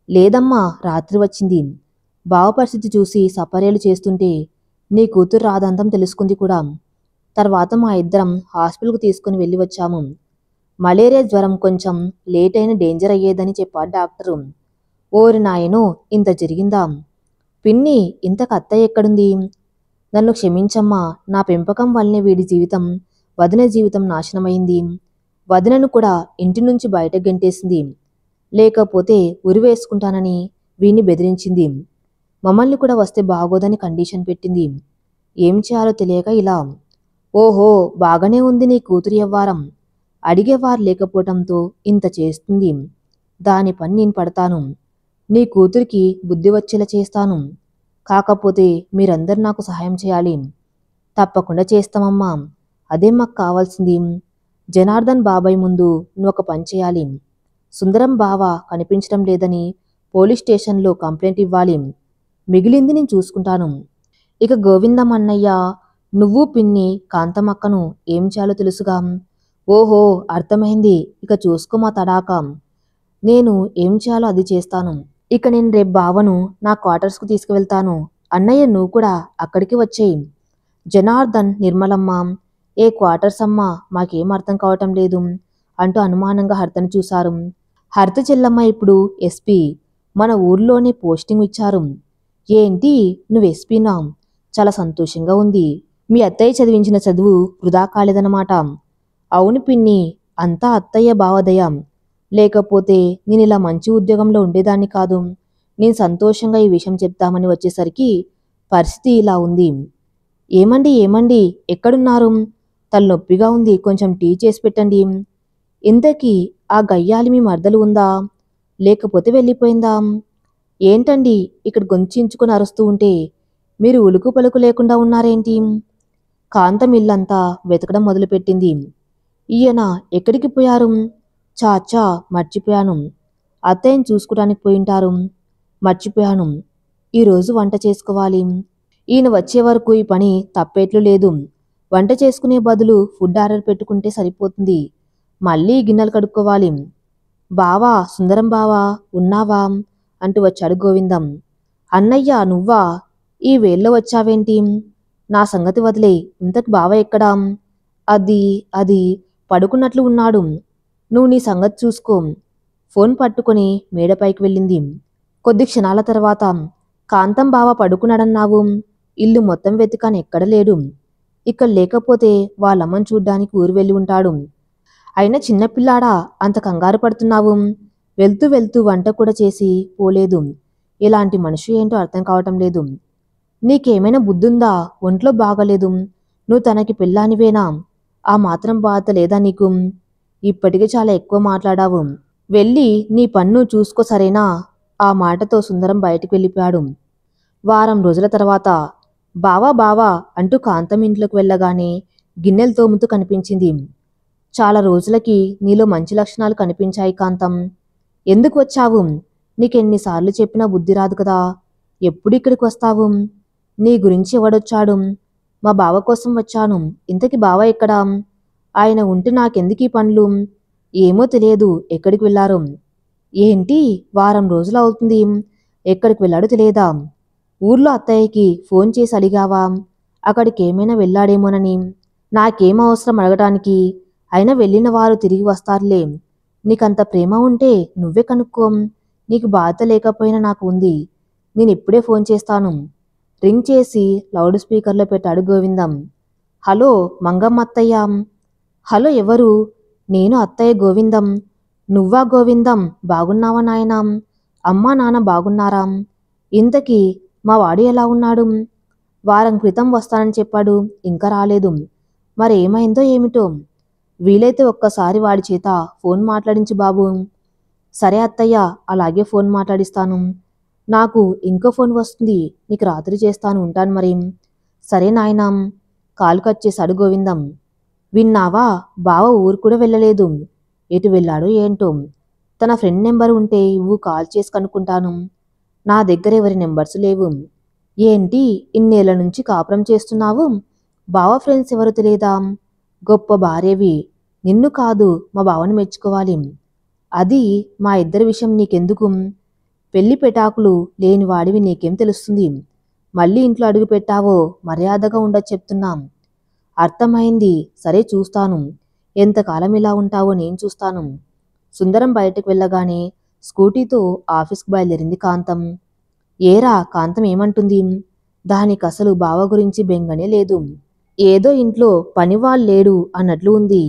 లేదమ్మా, రాత్రి వచ్చింది. బావ పరిస్థితి చూసి సపర్యలు చేస్తుంటే నీ కూతురు రాదంతం తెలుసుకుంది కూడా. తర్వాత మా ఇద్దరం హాస్పిటల్కు తీసుకుని వెళ్ళి వచ్చాము. మలేరియా జ్వరం కొంచెం లేట్ అయిన డేంజర్ అయ్యేదని చెప్పాడు డాక్టరు. ఓరి నాయనో, ఇంత జరిగిందా? పిన్ని, ఇంతకు అత్తయ్య ఎక్కడుంది? నన్ను క్షమించమ్మా, నా పెంపకం వల్లనే వీడి జీవితం, వదిన జీవితం నాశనమైంది. వదినను కూడా ఇంటి నుంచి బయటకు గెంటేసింది. లేకపోతే ఉరివేసుకుంటానని వీణ్ణి బెదిరించింది. మమ్మల్ని కూడా వస్తే బాగోదని కండిషన్ పెట్టింది. ఏం చేయాలో తెలియక ఇలా. ఓహో, బాగానే ఉంది నీ కూతురి వ్యవహారం. అడిగేవారు లేకపోవటంతో ఇంత చేస్తుంది. దాని పని నేను పడతాను. నీ కూతురికి బుద్ధి వచ్చేలా చేస్తాను. కాకపోతే మీరందరూ నాకు సహాయం చేయాలి. తప్పకుండా చేస్తామమ్మా. అదే మాకు కావాల్సింది. జనార్దన్ బాబాయ్ ముందు నువ్వు ఒక పని చేయాలి. సుందరం బావ కనిపించడం లేదని పోలీస్ స్టేషన్లో కంప్లైంట్ ఇవ్వాలి. మిగిలింది నేను చూసుకుంటాను. ఇక గోవిందం అన్నయ్య, నువ్వు పిన్ని కాంతమక్కను ఏం చేయాలో తెలుసుగా? ఓహో, అర్థమైంది. ఇక చూసుకో మా తడాకా. నేను ఏం చేయాలో అది చేస్తాను. ఇక నేను రేపు బావను నా క్వార్టర్స్కు తీసుకువెళ్తాను. అన్నయ్య, నువ్వు కూడా అక్కడికి వచ్చేయి. జనార్దన్, నిర్మలమ్మ, ఏ క్వార్టర్స్ అమ్మా? మాకేం అర్థం కావటం లేదు అంటూ అనుమానంగా హరితను చూశారు. హరిత చెల్లమ్మ ఇప్పుడు ఎస్పీ. మన ఊర్లోనే పోస్టింగ్ ఇచ్చారు. ఏంటి, నువ్వు ఎస్పీనా? చాలా సంతోషంగా ఉంది. మీ అత్తయ్య చదివించిన చదువు వృధా కాలేదన్నమాట. అవును పిన్ని, అంతా అత్తయ్య బావదయం. లేకపోతే నేను ఇలా మంచి ఉద్యోగంలో ఉండేదాన్ని కాదు. నేను సంతోషంగా ఈ విషయం చెప్తామని వచ్చేసరికి పరిస్థితి ఇలా ఉంది. ఏమండి ఏమండి, ఎక్కడున్నారు? తలనొప్పిగా ఉంది, కొంచెం టీ చేసి పెట్టండి. ఇంతకీ ఆ గయ్యాలి మీ మర్దలు ఉందా, లేకపోతే వెళ్ళిపోయిందా? ఏంటండి ఇక్కడ గొంచించుకొని అరుస్తూ ఉంటే మీరు ఉలుకు పలుకు లేకుండా ఉన్నారేంటి? కాంతం ఇల్లంతా వెతకడం మొదలుపెట్టింది. ఈయన ఎక్కడికి పోయారు? చాచా, మర్చిపోయాను. అత్తయ్యని చూసుకోవడానికి పోయింటారు. మర్చిపోయాను. ఈరోజు వంట చేసుకోవాలి. ఈయన వచ్చే వరకు ఈ పని తప్పేట్లు లేదు. వంట చేసుకునే బదులు ఫుడ్ ఆర్డర్ పెట్టుకుంటే సరిపోతుంది. మళ్ళీ గిన్నెలు కడుక్కోవాలి. బావా, సుందరం బావా, ఉన్నావా అంటూ వచ్చాడు గోవిందం. అన్నయ్య, నువ్వా? ఈ వేళ్ళో వచ్చావేంటి? నా సంగతి వదిలే, ఇంతకు బావ ఎక్కడా? అది అది పడుకున్నట్లు ఉన్నాడు. నువ్వు నీ సంగతి చూసుకో. ఫోన్ పట్టుకొని మేడపైకి వెళ్ళింది. కొద్ది క్షణాల తర్వాత, కాంతం బావ పడుకున్నాడన్నావు. ఇల్లు మొత్తం వెతికాను, ఎక్కడ లేడు. ఇక్కడ లేకపోతే వాళ్ళమ్మని చూడ్డానికి ఊరు వెళ్ళి ఉంటాడు. అయినా చిన్నపిల్లాడా, అంత కంగారు పడుతున్నావు? వెళ్తూ వెళ్తూ వంట కూడా చేసి పోలేదు. ఇలాంటి మనిషి ఏంటో అర్థం కావటం లేదు. నీకేమైనా బుద్ధుందా? ఒంట్లో బాగలేదు. నువ్వు తనకి పెళ్ళానివేనా? ఆ మాత్రం బాధ లేదా నీకు? ఇప్పటికీ చాలా ఎక్కువ మాట్లాడావు. వెళ్ళి నీ పన్ను చూసుకో, సరేనా? ఆ మాటతో సుందరం బయటికి వెళ్ళిపోయాడు. వారం రోజుల తర్వాత, బావా బావా అంటూ కాంతం ఇంట్లోకి వెళ్ళగానే గిన్నెలు తోముతూ కనిపించింది. చాలా రోజులకి నీలో మంచి లక్షణాలు కనిపించాయి కాంతం. ఎందుకు వచ్చావు? నీకెన్నిసార్లు చెప్పినా బుద్ధి రాదు కదా. ఎప్పుడు ఇక్కడికి వస్తావు? నీ గురించి ఎవడొచ్చాడు? మా బావ కోసం వచ్చాను. ఇంతకీ బావ ఎక్కడా? ఆయన ఉంటే నాకెందుకు ఈ పనులు? ఏమో తెలియదు, ఎక్కడికి వెళ్ళారు? ఏంటి, వారం రోజులు అవుతుంది, ఎక్కడికి వెళ్ళాడో తెలియదా? ఊర్లో అత్తయ్యకి ఫోన్ చేసి అడిగావా అక్కడికి ఏమైనా వెళ్ళాడేమోనని? నాకేం అవసరం అడగటానికి? అయినా వెళ్ళిన వారు తిరిగి వస్తారులే. నీకంత ప్రేమ ఉంటే నువ్వే కనుక్కో. నీకు బాధ లేకపోయినా నాకు ఉంది. నేను ఇప్పుడే ఫోన్ చేస్తాను. రింగ్ చేసి లౌడ్ స్పీకర్లో పెట్టాడు గోవిందం. హలో, మంగమ్మ అత్తయ్య. హలో, ఎవరు? నేను అత్తయ్య, గోవిందం. నువ్వా గోవిందం? బాగున్నావా నాయనా? అమ్మా నాన్న బాగున్నారా? ఇంతకీ మా వాడు ఎలా ఉన్నాడు? వారం క్రితం వస్తానని చెప్పాడు, ఇంకా రాలేదు. మరేమైందో ఏమిటో. వీలైతే ఒక్కసారి వాడి చేత ఫోన్ మాట్లాడించు బాబు. సరే అత్తయ్య, అలాగే ఫోన్ మాట్లాడిస్తాను. నాకు ఇంకో ఫోన్ వస్తుంది, నీకు రాత్రి చేస్తాను, ఉంటాను మరి. సరే నాయనా. కాలు కట్ చేశాడు గోవిందం. విన్నావా, బావ ఊరు కూడా వెళ్ళలేదు. ఎటు వెళ్ళాడో ఏంటో. తన ఫ్రెండ్ నెంబర్ ఉంటే ఇవ్వు, కాల్ చేసి కనుక్కుంటాను. నా దగ్గర ఎవరి నెంబర్స్ లేవు. ఏంటి ఇన్నేళ్ల నుంచి కాపురం చేస్తున్నావు? బావ ఫ్రెండ్స్ ఎవరు తెలియదా? గొప్ప భార్యవి. నిన్ను కాదు మా బావను మెచ్చుకోవాలి. అది మా ఇద్దరి విషయం నీకెందుకు? పెళ్లి పెటాకులు లేని వాడివి, నీకేం తెలుస్తుంది? మళ్ళీ ఇంట్లో అడుగు పెట్టావో మర్యాదగా ఉండదు చెప్తున్నాం. అర్థమైంది, సరే చూస్తాను. ఎంతకాలం ఇలా ఉంటావో నేను చూస్తాను. సుందరం బయటకు వెళ్ళగానే స్కూటీతో ఆఫీస్కు బయలుదేరింది కాంతం. ఏరా కాంతం ఏమంటుంది? దానికసలు బావ గురించి బెంగనే లేదు. ఏదో ఇంట్లో పనివాళ్ళు లేడు అన్నట్లు ఉంది.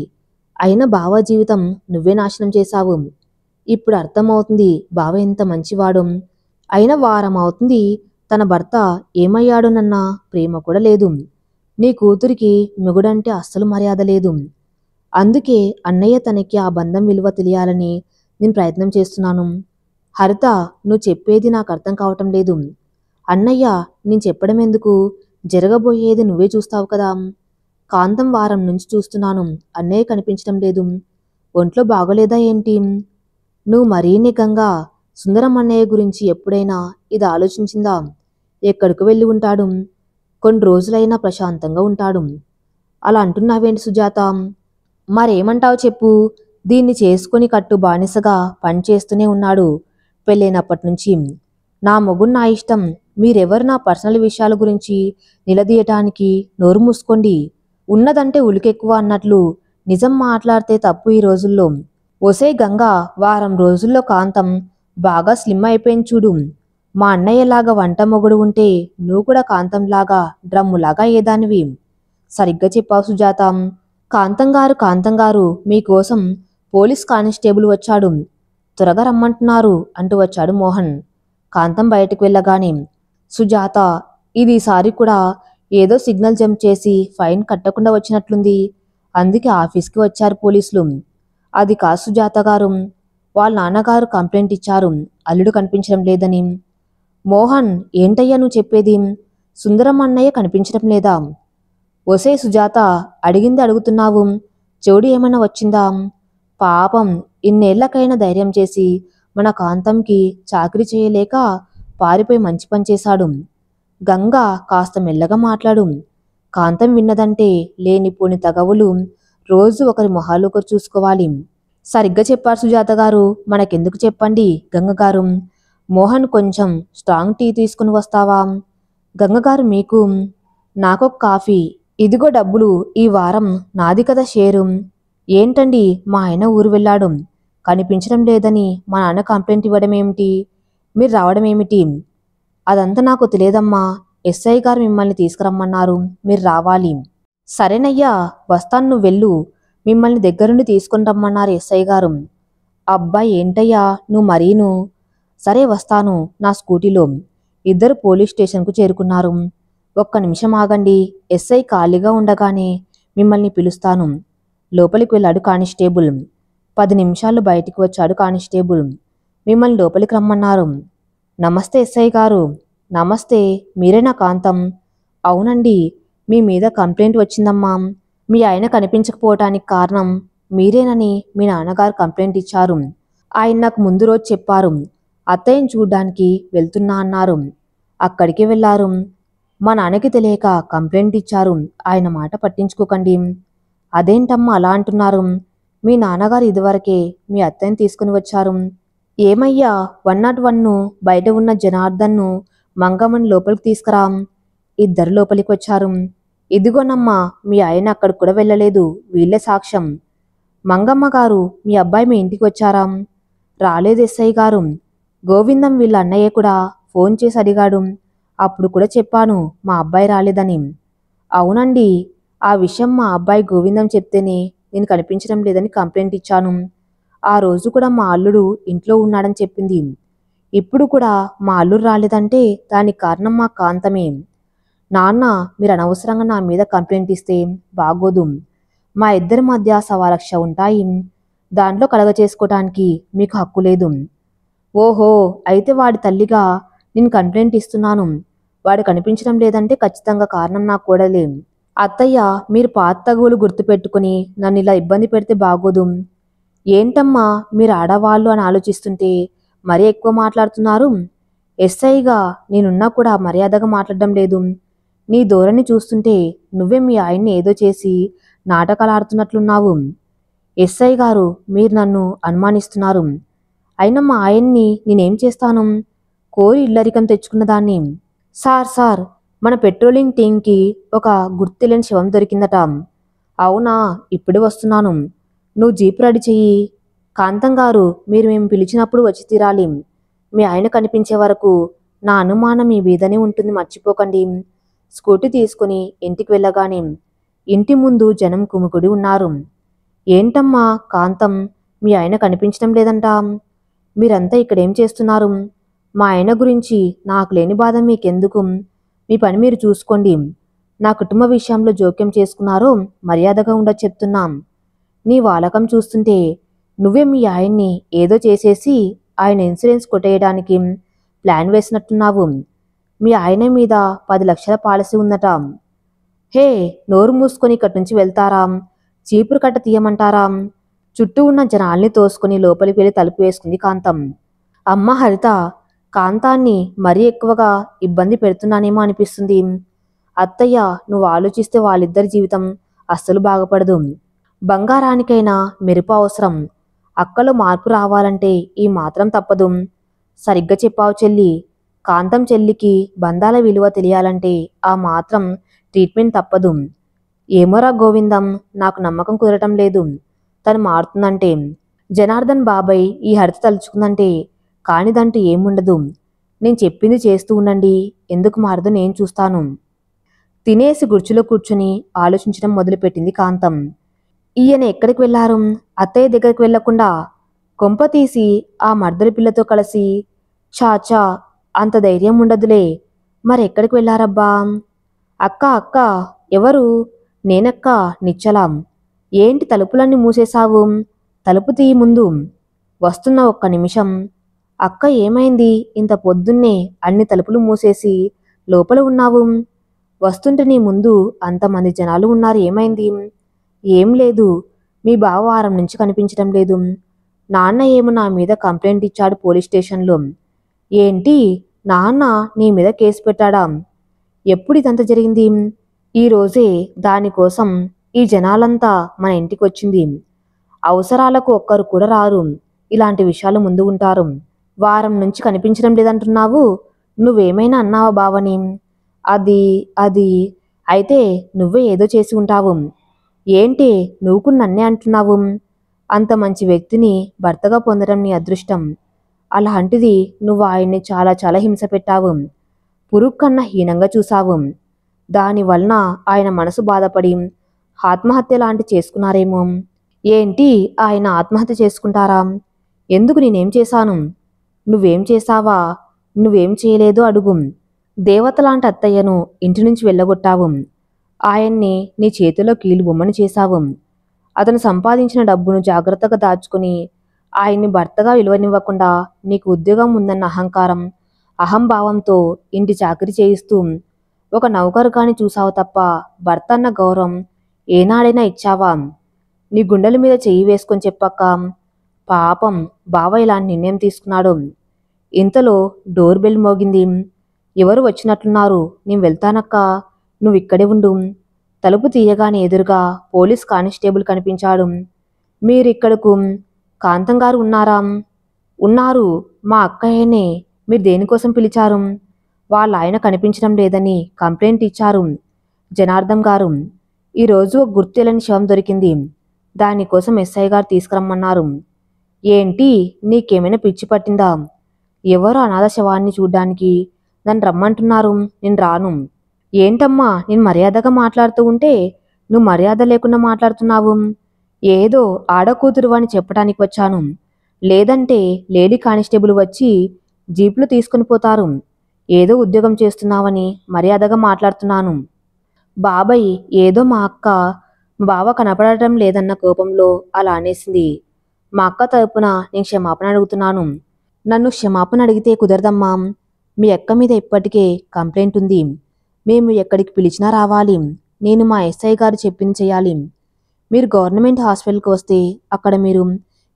అయినా బావ జీవితం నువ్వే నాశనం చేశావు. ఇప్పుడు అర్థమవుతుంది బావ ఎంత మంచివాడు. అయిన వారం అవుతుంది తన భర్త ఏమయ్యాడోనన్న ప్రేమ కూడా లేదు. నీ కూతురికి మొగుడంటే అస్సలు మర్యాద లేదు. అందుకే అన్నయ్య తనకి ఆ బంధం విలువ తెలియాలని నేను ప్రయత్నం చేస్తున్నాను. హరిత, నువ్వు చెప్పేది నాకు అర్థం కావటం లేదు. అన్నయ్య, నేను చెప్పడం ఎందుకు? జరగబోయేది నువ్వే చూస్తావు కదా. కాంతం వారం నుంచి చూస్తున్నాను, అన్నయ్య కనిపించడం లేదు. ఒంట్లో బాగోలేదా ఏంటి? నువ్వు మరీ నిజంగా సుందరం అన్నయ్య గురించి ఎప్పుడైనా ఇది ఆలోచించిందా? ఎక్కడికి వెళ్ళి ఉంటాడు? కొన్ని రోజులైనా ప్రశాంతంగా ఉంటాడు. అలా అంటున్నావేంటి సుజాత? మరేమంటావు చెప్పు. దీన్ని చేసుకుని కట్టు బానిసగా పనిచేస్తూనే ఉన్నాడు పెళ్ళైనప్పటి నుంచి. నా మొగుడు నా ఇష్టం. మీరెవరు నా పర్సనల్ విషయాల గురించి నిలదీయటానికి? నోరు మూసుకోండి. ఉన్నదంటే ఉలికెక్కువ అన్నట్లు నిజం మాట్లాడితే తప్పు ఈ రోజుల్లో. ఒసే గంగా, వారం రోజుల్లో కాంతం బాగా స్లిమ్ అయిపోయింది చూడు. మా అన్నయ్యలాగా వంట మొగుడు ఉంటే నువ్వు కూడా కాంతంలాగా డ్రమ్ములాగా ఏదానివి. సరిగ్గా చెప్పావు సుజాత. కాంతంగారు మీకోసం పోలీస్ కానిస్టేబుల్ వచ్చాడు, త్వరగా రమ్మంటున్నారు అంటూ వచ్చాడు మోహన్. కాంతం బయటకు వెళ్ళగానే, సుజాత, ఇదిసారి కూడా ఏదో సిగ్నల్ జంప్ చేసి ఫైన్ కట్టకుండా వచ్చినట్లుంది. అందుకే ఆఫీస్కి వచ్చారు పోలీసులు. అది కాదు సుజాత గారు, వాళ్ళ నాన్నగారు కంప్లైంట్ ఇచ్చారు అల్లుడు కనిపించడం లేదని. మోహన్, ఏంటయ్యా నువ్వు చెప్పేది? సుందరం అన్నయ్య కనిపించడం లేదా? ఒసే సుజాత, అడిగింది అడుగుతున్నావు, చెవుడు ఏమైనా వచ్చిందా? పాపం, ఇన్నేళ్లకైనా ధైర్యం చేసి మన కాంతంకి చాకరీ చేయలేక పారిపోయి మంచి పని చేశాడు. గంగా, కాస్త మెల్లగా మాట్లాడు. కాంతం విన్నదంటే లేనిపోని తగవులు. రోజు ఒకరి మొహాలు ఒకరు చూసుకోవాలి. సరిగ్గా చెప్పారు సుజాత గారు. మనకెందుకు చెప్పండి గంగగారు. మోహన్, కొంచెం స్ట్రాంగ్ టీ తీసుకుని వస్తావా? గంగగారు, మీకు? నాకొక కాఫీ. ఇదిగో డబ్బులు, ఈ వారం నాది కదా షేరు. ఏంటండి, మా ఆయన ఊరు వెళ్ళాడు, కనిపించడం లేదని మా నాన్న కంప్లైంట్ ఇవ్వడం ఏమిటి? మీరు రావడం ఏమిటి? అదంతా నాకు తెలియదమ్మా. ఎస్ఐ గారు మిమ్మల్ని తీసుకురమ్మన్నారు, మీరు రావాలి. సరేనయ్యా, వస్తాను, నువ్వు వెళ్ళు. మిమ్మల్ని దగ్గరుండి తీసుకుని రమ్మన్నారు ఎస్ఐ గారు. అబ్బా ఏంటయ్యా నువ్వు మరీను. సరే వస్తాను నా స్కూటీలో. ఇద్దరు పోలీస్ స్టేషన్కు చేరుకున్నారు. ఒక్క నిమిషం ఆగండి, ఎస్ఐ ఖాళీగా ఉండగానే మిమ్మల్ని పిలుస్తాను. లోపలికి వెళ్ళాడు కానిస్టేబుల్. 10 నిమిషాలు బయటికి వచ్చాడు కానిస్టేబుల్. మిమ్మల్ని లోపలికి రమ్మన్నారు. నమస్తే ఎస్ఐ గారు. నమస్తే, మీరేనా కాంతం? అవునండి, మీ మీద కంప్లైంట్ వచ్చిందమ్మా. మీ ఆయన కనిపించకపోవటానికి కారణం మీరేనని మీ నాన్నగారు కంప్లైంట్ ఇచ్చారు. ఆయన నాకు ముందు రోజు చెప్పారు. అత్తయ్యని చూడ్డానికి వెళ్తున్నా అన్నారు. అక్కడికి వెళ్ళారు. మా నాన్నకి తెలియక కంప్లైంట్ ఇచ్చారు. ఆయన మాట పట్టించుకోకండి. అదేంటమ్మా అలా అంటున్నారు? మీ నాన్నగారు ఇదివరకే మీ అత్తయ్యని తీసుకుని వచ్చారు. ఏమయ్యా, 101ను బయట ఉన్న జనార్దన్ను మంగమ్మని లోపలికి తీసుకురా. ఇద్దరు లోపలికి వచ్చారు. ఇదిగోనమ్మా, మీ ఆయన అక్కడికి కూడా వెళ్ళలేదు, వీళ్ళే సాక్ష్యం. మంగమ్మ గారు, మీ అబ్బాయి మీ ఇంటికి వచ్చారా? రాలేదు ఎస్ఐ గారు. గోవిందం వీళ్ళ అన్నయ్య కూడా ఫోన్ చేసి అడిగాడు. అప్పుడు కూడా చెప్పాను మా అబ్బాయి రాలేదని. అవునండి, ఆ విషయం మా అబ్బాయి గోవిందం చెప్తేనే నేను కనిపించడం లేదని కంప్లైంట్ ఇచ్చాను. ఆ రోజు కూడా మా అల్లుడు ఇంట్లో ఉన్నాడని చెప్పింది. ఇప్పుడు కూడా మా అల్లుడు రాలేదంటే దానికి కారణం మా కాంతమే. నాన్న, మీరు అనవసరంగా నా మీద కంప్లైంట్ ఇస్తే బాగోదు. మా ఇద్దరి మధ్య 1,00,000 ఉంటాయి. దాంట్లో కలగచేసుకోవటానికి మీకు హక్కు లేదు. ఓహో, అయితే వాడి తల్లిగా నేను కంప్లైంట్ ఇస్తున్నాను. వాడు కనిపించడం లేదంటే ఖచ్చితంగా కారణం నా కోడలే. అత్తయ్య, మీరు పాత తగువులు గుర్తుపెట్టుకుని నన్ను ఇలా ఇబ్బంది పెడితే బాగోదు. ఏంటమ్మా, మీరు ఆడవాళ్ళు అని ఆలోచిస్తుంటే మరీ ఎక్కువ మాట్లాడుతున్నారు. ఎస్ఐగా నేనున్నా కూడా మర్యాదగా మాట్లాడడం లేదు. నీ ధోరణి చూస్తుంటే నువ్వే మీ ఆయన్ని ఏదో చేసి నాటకాలు ఆడుతున్నట్లున్నావు. ఎస్ఐ గారు, మీరు నన్ను అనుమానిస్తున్నారు. అయినా మా ఆయన్ని నేనేం చేస్తాను? కోరి ఇల్లరికం తెచ్చుకున్న దాన్ని. సార్, మన పెట్రోలింగ్ టీంకి ఒక గుర్తులేని శవం దొరికిందట. అవునా, ఇప్పుడు వస్తున్నాను. నువ్వు జీప్ రెడీ చెయ్యి. కాంతం గారు, మీరు మేము పిలిచినప్పుడు వచ్చి తీరాలి. మీ ఆయన కనిపించే వరకు నా అనుమానం మీ మీదనే ఉంటుంది, మర్చిపోకండి. స్కూటీ తీసుకుని ఇంటికి వెళ్ళగానే ఇంటి ముందు జనం కుముకుడి ఉన్నారు. ఏంటమ్మా కాంతం, మీ ఆయన కనిపించడం లేదంటా? మీరంతా ఇక్కడేం చేస్తున్నారు? మా ఆయన గురించి నాకు లేని బాధ మీకెందుకు? మీ పని మీరు చూసుకోండి. నా కుటుంబ విషయంలో జోక్యం చేసుకున్నారో మర్యాదగా ఉండదు చెప్తున్నాం. నీ వాలకం చూస్తుంటే నువ్వే మీ ఆయన్ని ఏదో చేసేసి ఆయన ఇన్సూరెన్స్ కొట్టేయడానికి ప్లాన్ వేసినట్టున్నావు. మీ ఆయన మీద 10 లక్షల పాలసీ ఉందట. హే, నోరు మూసుకొని ఇక్కడి నుంచి వెళ్తారా? చీపురు కట్ట తీయమంటారా? చుట్టూ ఉన్న జనాల్ని తోసుకుని లోపలికి వెళ్ళి తలుపు వేసుకుంది కాంతం. అమ్మ హరిత, కాంతాన్ని మరీ ఎక్కువగా ఇబ్బంది పెడుతున్నానేమో అనిపిస్తుంది. అత్తయ్య, నువ్వు ఆలోచిస్తే వాళ్ళిద్దరి జీవితం అస్సలు బాగుపడదు. బంగారానికైనా మెరుపు అవసరం. అక్కలో మార్పు రావాలంటే ఈ మాత్రం తప్పదు. సరిగ్గా చెప్పావు చెల్లి. కాంతం చెల్లికి బంధాల విలువ తెలియాలంటే ఆ మాత్రం ట్రీట్మెంట్ తప్పదు. ఏమోరా గోవిందం, నాకు నమ్మకం కుదరటం లేదు. తను మారుతుందంటే, జనార్దన్ బాబాయ్ ఈ హరిత తలుచుకుందంటే కానిదంటూ ఏముండదు. నేను చెప్పింది చేస్తూ ఉండండి. ఎందుకు మారదో నేను చూస్తాను. తినేసి గుర్చులో కూర్చుని ఆలోచించడం మొదలుపెట్టింది కాంతం. ఈయన ఎక్కడికి వెళ్లారు? అత్తయ్య దగ్గరికి వెళ్లకుండా కొంప తీసి ఆ మర్దలి పిల్లతో కలిసి? చాచా, అంత ధైర్యం ఉండదులే. మరెక్కడికి వెళ్లారబ్బా? అక్క, ఎవరు? నేనక్క, నిచ్చలాం. ఏంటి తలుపులన్నీ మూసేశావు? తలుపు తీయి ముందు. వస్తున్న ఒక్క నిమిషం. అక్క, ఏమైంది? ఇంత పొద్దున్నే అన్ని తలుపులు మూసేసి లోపల ఉన్నావు? వస్తుంటే నీ ముందు అంతమంది జనాలు ఉన్నారు, ఏమైంది? ఏం లేదు. మీ బావ వారం నుంచి కనిపించడం లేదు. నాన్న ఏమో నా మీద కంప్లైంట్ ఇచ్చాడు పోలీస్ స్టేషన్లో. ఏంటి, నాన్న నీ మీద కేసు పెట్టాడా? ఎప్పుడు ఇదంతా జరిగింది? ఈరోజే. దానికోసం ఈ జనాలంతా మన ఇంటికి వచ్చింది. అవసరాలకు ఒక్కరు కూడా రారు. ఇలాంటి విషయాలు ముందు ఉంటారు. వారం నుంచి కనిపించడం లేదంటున్నావు. నువ్వేమైనా అన్నావా బావని? అది అది అయితే నువ్వే ఏదో చేసి ఉంటావు. ఏంటి, నువ్వు నన్నే అంటున్నావు? అంత మంచి వ్యక్తిని భర్తగా పొందడం నీ అదృష్టం. అలాంటిది నువ్వు ఆయన్ని చాలా చాలా హింస పెట్టావు. పురుగు కన్నా హీనంగా చూశావు. దానివలన ఆయన మనసు బాధపడి ఆత్మహత్య లాంటి చేసుకున్నారేమో. ఏంటి, ఆయన ఆత్మహత్య చేసుకుంటారా? ఎందుకు? నేనేం చేశాను? నువ్వేం చేశావా? నువ్వేం చేయలేదో అడుగు. దేవతలాంటి అత్తయ్యను ఇంటి నుంచి వెళ్ళగొట్టావు. ఆయన్ని నీ చేతిలో కీలు బొమ్మని చేశావు. అతను సంపాదించిన డబ్బును జాగ్రత్తగా దాచుకుని ఆయన్ని భర్తగా విలువనివ్వకుండా నీకు ఉద్యోగం ఉందన్న అహంకారం, అహంభావంతో ఇంటి చాకరీ చేయిస్తూ ఒక నౌకరుగాని చూసావు తప్ప భర్త అన్న గౌరవం ఏనాడైనా ఇచ్చావా? నీ గుండెల మీద చెయ్యి వేసుకొని చెప్పక్క. పాపం బావ ఇలాంటి నిర్ణయం తీసుకున్నాడు. ఇంతలో డోర్ బెల్ మోగింది. ఎవరు వచ్చినట్లున్నారు? నేను వెళ్తానక్క, నువ్వు ఇక్కడే ఉండు. తలుపు తీయగానే ఎదురుగా పోలీస్ కానిస్టేబుల్ కనిపించాడు. మీరిక్కడకు? కాంతం గారు ఉన్నారా? ఉన్నారు. మా అక్కయ్యనే. మీరు దేనికోసం పిలిచారు? వాళ్ళ ఆయన కనిపించడం లేదని కంప్లైంట్ ఇచ్చారు జనార్దన్ గారు. ఈరోజు గుర్తు తెలియని శవం దొరికింది. దానికోసం ఎస్ఐ గారు తీసుకురమ్మన్నారు. ఏంటి, నీకేమైనా పిచ్చి పట్టిందా? ఎవరో అనాథ శవాన్ని చూడ్డానికి నన్ను రమ్మంటున్నారు. నేను రాను. ఏంటమ్మా, నేను మర్యాదగా మాట్లాడుతూ ఉంటే నువ్వు మర్యాద లేకుండా మాట్లాడుతున్నావు. ఏదో ఆడకూతురు అని చెప్పడానికి వచ్చాను. లేదంటే లేడీ కానిస్టేబుల్ వచ్చి జీపులు తీసుకుని పోతారు. ఏదో ఉద్యోగం చేస్తున్నావని మర్యాదగా మాట్లాడుతున్నాను. బాబాయ్ ఏదో మా అక్క మా బావ కనపడటం లేదన్న కోపంలో అలా అనేసింది. మా అక్క తరపున నేను క్షమాపణ అడుగుతున్నాను. నన్ను క్షమాపణ అడిగితే కుదరదమ్మా. మీ అక్క మీద ఇప్పటికే కంప్లైంట్ ఉంది. మేము ఎక్కడికి పిలిచినా రావాలి. నేను మా ఎస్ఐ గారు చెప్పింది చేయాలి. మీరు గవర్నమెంట్ హాస్పిటల్కి వస్తే అక్కడ మీరు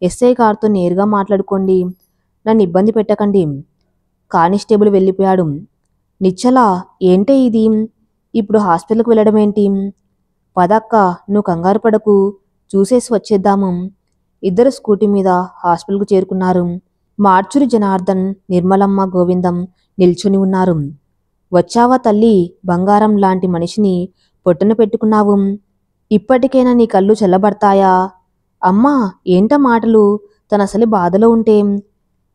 ఎస్ఐ గారితో నేరుగా మాట్లాడుకోండి. నన్ను ఇబ్బంది పెట్టకండి. కానిస్టేబుల్ వెళ్ళిపోయాడు. నిచ్చల ఏంటే ఇది? ఇప్పుడు హాస్పిటల్కి వెళ్ళడం ఏంటి? పదక్క, నువ్వు కంగారు పడకు, చూసేసి వచ్చేద్దాము. ఇద్దరు స్కూటీ మీద హాస్పిటల్కు చేరుకున్నారు. మార్చురి జనార్దన్, నిర్మలమ్మ, గోవిందం నిల్చుని ఉన్నారు. వచ్చావా తల్లి, బంగారం లాంటి మనిషిని పొట్టున పెట్టుకున్నావు. ఇప్పటికైనా నీ కళ్ళు చల్లబడతాయా? అమ్మా ఏంట మాటలు? తనసలి బాధలో ఉంటే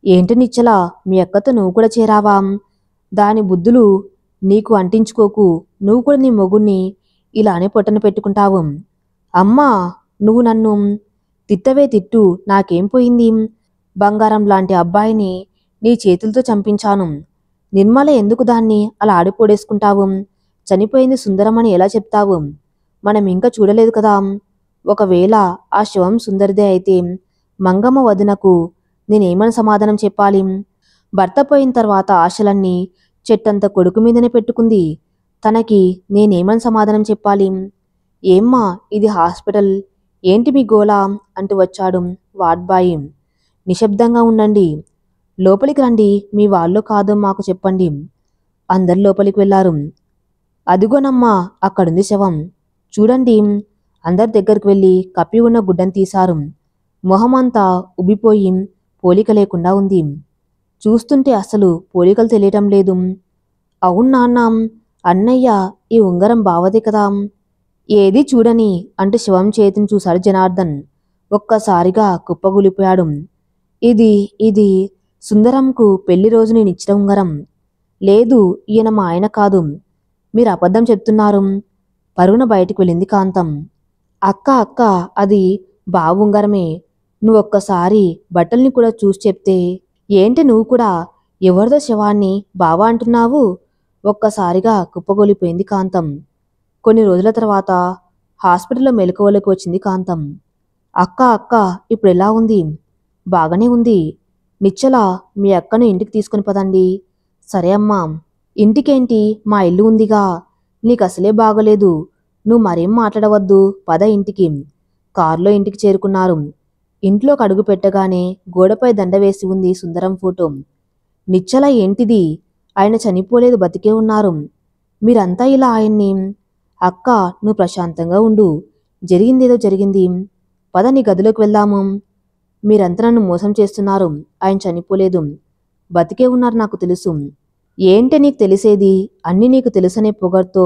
ఏంటి నిచ్చలా, మీ అక్కతో నువ్వు కూడా చేరావా? దాని బుద్ధులు నీకు అంటించుకోకు. నువ్వు కూడా నీ మొగుణ్ణి ఇలానే పొట్టన పెట్టుకుంటావు. అమ్మా నువ్వు నన్ను తిట్టవే తిట్టు, నాకేం పోయింది? బంగారం లాంటి అబ్బాయిని నీ చేతులతో చంపించాను. నిర్మల ఎందుకు దాన్ని అలా ఆడిపోడేసుకుంటావు? చనిపోయింది సుందరమని ఎలా చెప్తావు? మనం ఇంకా చూడలేదు కదా. ఒకవేళ ఆ శవం సుందరిదే అయితే మంగమ్మ వదినకు నేనేమని సమాధానం చెప్పాలి? భర్త పోయిన తర్వాత ఆశలన్నీ చెట్టంత కొడుకు మీదనే పెట్టుకుంది. తనకి నేనేమని సమాధానం చెప్పాలి? ఏమ్మా ఇది హాస్పిటల్, ఏంటి మీ గోలా అంటూ వచ్చాడు వార్డ్. నిశ్శబ్దంగా ఉండండి, లోపలికి రండి, మీ వాళ్ళు కాదో మాకు చెప్పండి. అందరు లోపలికి వెళ్లారు. అదిగోనమ్మా అక్కడుంది శవం, చూడండి. అందరి దగ్గరికి వెళ్ళి కప్పి ఉన్న గుడ్డను తీశారు. మొహమంతా ఉబ్బిపోయి పోలిక లేకుండా ఉంది. చూస్తుంటే అసలు పోలికలు తెలియటం లేదు. అవును నాన్న, అన్నయ్య ఈ ఉంగరం బావదే కదా. ఏది చూడని అంటూ శవం చేతిని చూశాడు జనార్దన్. ఒక్కసారిగా కుప్పగూలిపోయాడు. ఇది ఇది సుందరంకు పెళ్లి రోజు నేనిచ్చిన ఉంగరం. లేదు, ఈయన మా ఆయన కాదు, మీరు అబద్ధం చెప్తున్నారు. పరుగున బయటికి వెళ్ళింది కాంతం. అక్క అక్క, అది బావ ఉంగరమే. నువ్వొక్కసారి బట్టల్ని కూడా చూసి చెప్తే. ఏంటి నువ్వు కూడా ఎవరిదో శవాన్ని బావ అంటున్నావు? ఒక్కసారిగా కుప్పగొలిపోయింది కాంతం. కొన్ని రోజుల తర్వాత హాస్పిటల్లో మెలకువలోకి వచ్చింది కాంతం. అక్క అక్క, ఇప్పుడు ఎలా ఉంది? బాగానే ఉంది. నిచ్చల, మీ అక్కను ఇంటికి తీసుకుని పదండి. సరే అమ్మా. ఇంటికేంటి, మా ఇల్లు ఉందిగా. నీకసలే బాగలేదు, నువ్వు మరేం మాట్లాడవద్దు, పద ఇంటికి. కారులో ఇంటికి చేరుకున్నారు. ఇంట్లోకి అడుగు పెట్టగానే గోడపై దండ వేసి ఉంది సుందరం ఫోటో. నిచ్చల ఏంటిది? ఆయన చనిపోలేదు, బతికే ఉన్నారు. మీరంతా ఇలా ఆయన్ని. అక్క నువ్వు ప్రశాంతంగా ఉండు, జరిగిందేదో జరిగింది. పద నీ గదిలోకి వెళ్దాము. మీరంతా నన్ను మోసం చేస్తున్నారు. ఆయన చనిపోలేదు, బతికే ఉన్నారు, నాకు తెలుసు. ఏంటి నీకు తెలిసేది? అన్నీ నీకు తెలుసనే పొగర్తో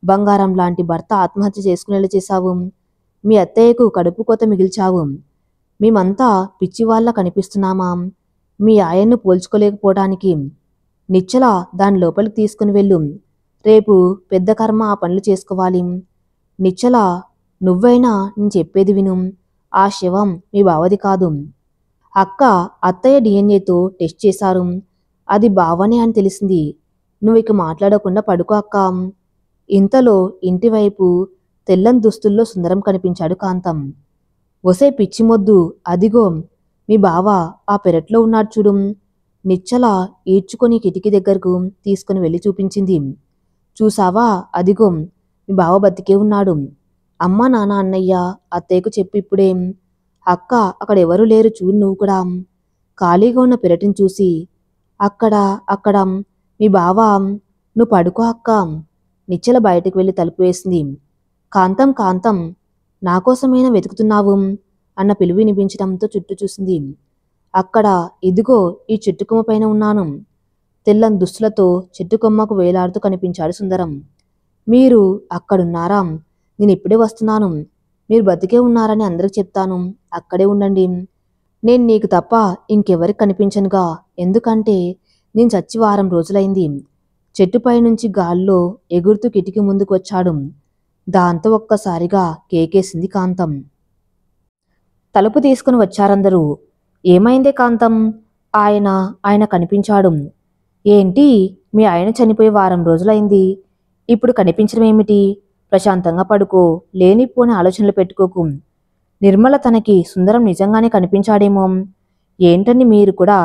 బంగారం లాంటి భర్త ఆత్మహత్య చేసుకునేలా చేశావు. మీ అత్తయ్యకు కడుపు కోత మిగిల్చావు. మేమంతా పిచ్చివాళ్ళ కనిపిస్తున్నామా మీ ఆయన్ను పోల్చుకోలేకపోవటానికి? నిచ్చల, దాని లోపలికి తీసుకుని వెళ్ళు. రేపు పెద్ద కర్మ ఆ పనులు చేసుకోవాలి. నిచ్చల, నువ్వైనా నేను చెప్పేది విను. ఆ శవం మీ బావది కాదు. అక్క, అత్తయ్య డిఎన్ఏతో టెస్ట్ చేశారు, అది బావనే అని తెలిసింది. నువ్వు ఇక మాట్లాడకుండా పడుకో అక్క. ఇంతలో ఇంటివైపు తెల్లని దుస్తుల్లో సుందరం కనిపించాడు కాంతం. ఒసే పిచ్చిమొద్దు, అదిగో మీ బావ ఆ పెరట్లో ఉన్నాడు చూడు. నిచ్చల ఈడ్చుకొని కిటికీ దగ్గరకు తీసుకుని వెళ్ళి చూపించింది. చూసావా, అదిగో మీ బావ బతికే ఉన్నాడు. అమ్మా నాన్న అన్నయ్య అత్తయ్యకు చెప్పు ఇప్పుడే. అక్క అక్కడెవరూ లేరు, చూడు నువ్వు కూడా. ఖాళీగా ఉన్న పెరటిని చూసి అక్కడ అక్కడ మీ బావ. నువ్వు పడుకో అక్క. నిచ్చల బయటకు వెళ్ళి తలుపు వేసింది. కాంతం కాంతం, నాకోసమైనా వెతుకుతున్నావు అన్న పిలుపు వినిపించడంతో చుట్టూ చూసింది. అక్కడ ఇదిగో ఈ చెట్టుకొమ్మ పైన ఉన్నాను. తెల్లని దుస్తులతో చెట్టుకొమ్మకు వేలాడుతూ కనిపించాడు సుందరం. మీరు అక్కడున్నారా? నేను ఇప్పుడే వస్తున్నాను. మీరు బతికే ఉన్నారని అందరికి చెప్తాను, అక్కడే ఉండండి. నేను నీకు తప్ప ఇంకెవరికి కనిపించనుగా, ఎందుకంటే నేను చచ్చి వారం రోజులైంది. చెట్టుపై నుంచి గాల్లో ఎగురుతూ కిటికీ ముందుకు వచ్చాడు. దాంతో ఒక్కసారిగా కేకేసింది కాంతం. తలుపు తీసుకుని వచ్చారందరూ. ఏమైందే కాంతం, ఆయన ఆయన కనిపించాడు. ఏంటి, మీ ఆయన చనిపోయి వారం రోజులైంది, ఇప్పుడు కనిపించడం ఏమిటి? ప్రశాంతంగా పడుకో, లేనిపోని ఆలోచనలు పెట్టుకోకు. నిర్మల తనకి సుందరం నిజంగానే కనిపించాడేమో. ఏంటని మీరు కూడా,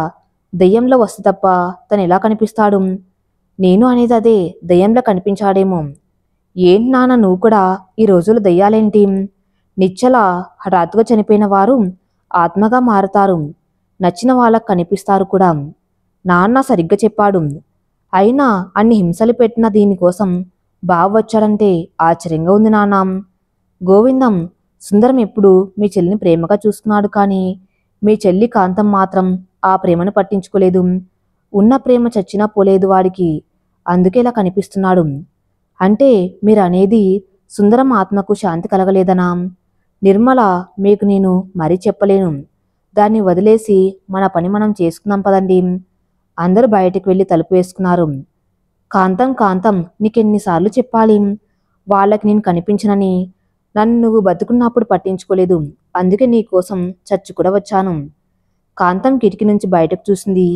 దెయ్యంలో వస్తే తప్ప తను ఎలా కనిపిస్తాడు? నేను అనేది అదే, దెయ్యంలో కనిపించాడేమో. ఏంటి నాన్న నువ్వు కూడా, ఈ రోజులు దెయ్యాలేంటి? నిశ్చల హఠాత్తుగా చనిపోయిన వారు ఆత్మగా మారతారు, నచ్చిన వాళ్ళకు కనిపిస్తారు కూడా. నాన్న సరిగ్గా చెప్పాడు. అయినా అన్ని హింసలు పెట్టిన దీనికోసం బావ వచ్చాడంటే ఆశ్చర్యంగా ఉంది నాన్న. గోవిందం, సుందరం ఎప్పుడు మీ చెల్లిని ప్రేమగా చూసుకున్నాడు, కానీ మీ చెల్లి కాంతం మాత్రం ఆ ప్రేమను పట్టించుకోలేదు. ఉన్న ప్రేమ చచ్చినా పోలేదు వాడికి, అందుకే ఇలా కనిపిస్తున్నాడు. అంటే మీరు అనేది సుందరం ఆత్మకు శాంతి కలగలేదనా? నిర్మల, మీకు నేను మరీ చెప్పలేను. దాన్ని వదిలేసి మన పని మనం చేసుకుందాం పదండి. అందరూ బయటికి వెళ్ళి తలుపు వేసుకున్నారు. కాంతం, కాంతం, నీకెన్నిసార్లు చెప్పాలి? వాళ్ళకి నేను కనిపించనని. నన్ను నువ్వు బతుకున్నప్పుడు పట్టించుకోలేదు, అందుకే నీకోసం చచ్చి కూడా వచ్చాను. కాంతం కిటికీ నుంచి బయటకు చూసింది.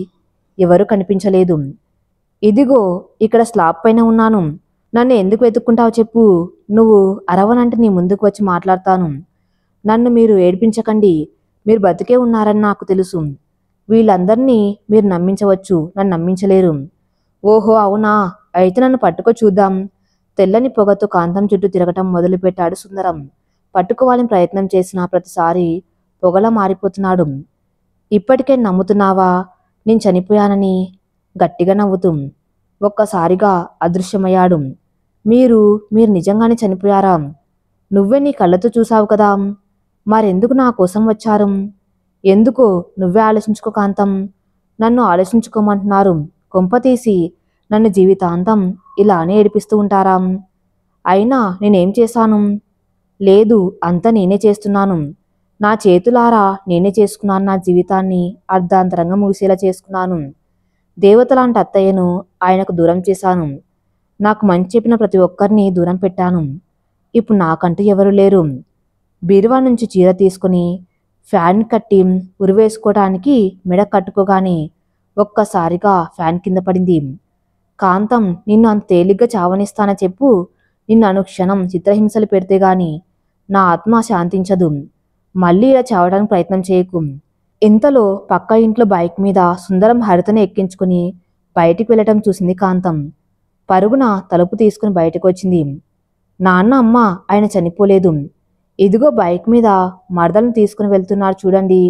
ఎవరూ కనిపించలేదు. ఇదిగో ఇక్కడ స్లాబ్ పైన ఉన్నాను, నన్ను ఎందుకు వెతుక్కుంటావు చెప్పు. నువ్వు అరవనంటే నీ ముందుకు వచ్చి మాట్లాడతాను. నన్ను మీరు ఏడిపించకండి, మీరు బతికే ఉన్నారని నాకు తెలుసు. వీళ్ళందరినీ మీరు నమ్మించవచ్చు, నన్ను నమ్మించలేరు. ఓహో అవునా, అయితే నన్ను పట్టుకో చూద్దాం. తెల్లని పొగతో కాంతం చుట్టూ తిరగటం మొదలుపెట్టాడు సుందరం. పట్టుకోవాలని ప్రయత్నం చేసిన ప్రతిసారి పొగలా మారిపోతున్నాడు. ఇప్పటికే నమ్ముతున్నావా నేను చనిపోయానని? గట్టిగా నవ్వుతూ ఒక్కసారిగా అదృశ్యమయ్యాడు. మీరు మీరు నిజంగానే చనిపోయారా? నువ్వే నీ కళ్ళతో చూసావు కదా, మరెందుకు నా కోసం వచ్చారు? ఎందుకో నువ్వే ఆలోచించుకో కాంతం. నన్ను ఆలోచించుకోమంటున్నారు. కొంపతీసి నన్ను జీవితాంతం ఇలానే ఏడిపిస్తూ ఉంటారా? అయినా నేనేం చేశాను? లేదు, అంతా నేనే చేస్తున్నాను. నా చేతులారా నేనే చేసుకున్నాను. నా జీవితాన్ని అర్ధాంతరంగా ముగిసేలా చేసుకున్నాను. దేవతలాంటి అత్తయ్యను ఆయనకు దూరం చేశాను. నాకు మంచి చెప్పిన ప్రతి ఒక్కరిని దూరం పెట్టాను. ఇప్పుడు నాకంటూ ఎవరు లేరు. బీరువా నుంచి చీర తీసుకుని ఫ్యాన్ కట్టి ఉరివేసుకోవడానికి మెడ కట్టుకోగానే ఒక్కసారిగా ఫ్యాన్ కింద పడింది. కాంతం, నిన్ను అంత తేలిగ్గా చావనిస్తాన చెప్పు. నిన్ను అనుక్షణం చిత్రహింసలు పెడితే గాని నా ఆత్మ శాంతించదు. మళ్ళీ ఇలా చావడానికి ప్రయత్నం చేయకు. ఇంతలో పక్క ఇంట్లో బైక్ మీద సుందరం హరితను ఎక్కించుకుని బయటికి వెళ్ళటం చూసింది కాంతం. పరుగున తలుపు తీసుకుని బయటకు వచ్చింది. నాన్న, అమ్మ, ఆయన చనిపోలేదు. ఇదిగో బైక్ మీద మరదలను తీసుకుని వెళ్తున్నారు చూడండి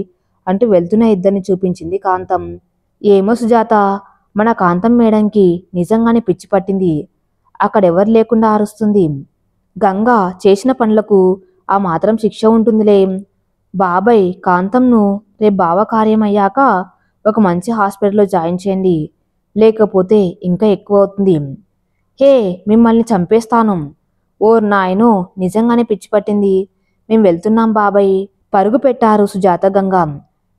అంటూ వెళ్తున్న ఇద్దరిని చూపించింది కాంతం. ఏమో సుజాత, మన కాంతం మేడంకి నిజంగానే పిచ్చి పట్టింది. అక్కడెవరు లేకుండా అరుస్తుంది. గంగ చేసిన పనులకు ఆ మాత్రం శిక్ష ఉంటుందిలే. బాబాయ్, కాంతంను రేపు బావ కార్యం అయ్యాక ఒక మంచి హాస్పిటల్లో జాయిన్ చేయండి, లేకపోతే ఇంకా ఎక్కువ అవుతుంది. హే, మిమ్మల్ని చంపేస్తాను. ఓ నాయనో, నిజంగానే పిచ్చి పట్టింది. మేం వెళ్తున్నాం బాబాయ్. పరుగు పెట్టారు సుజాత, గంగా.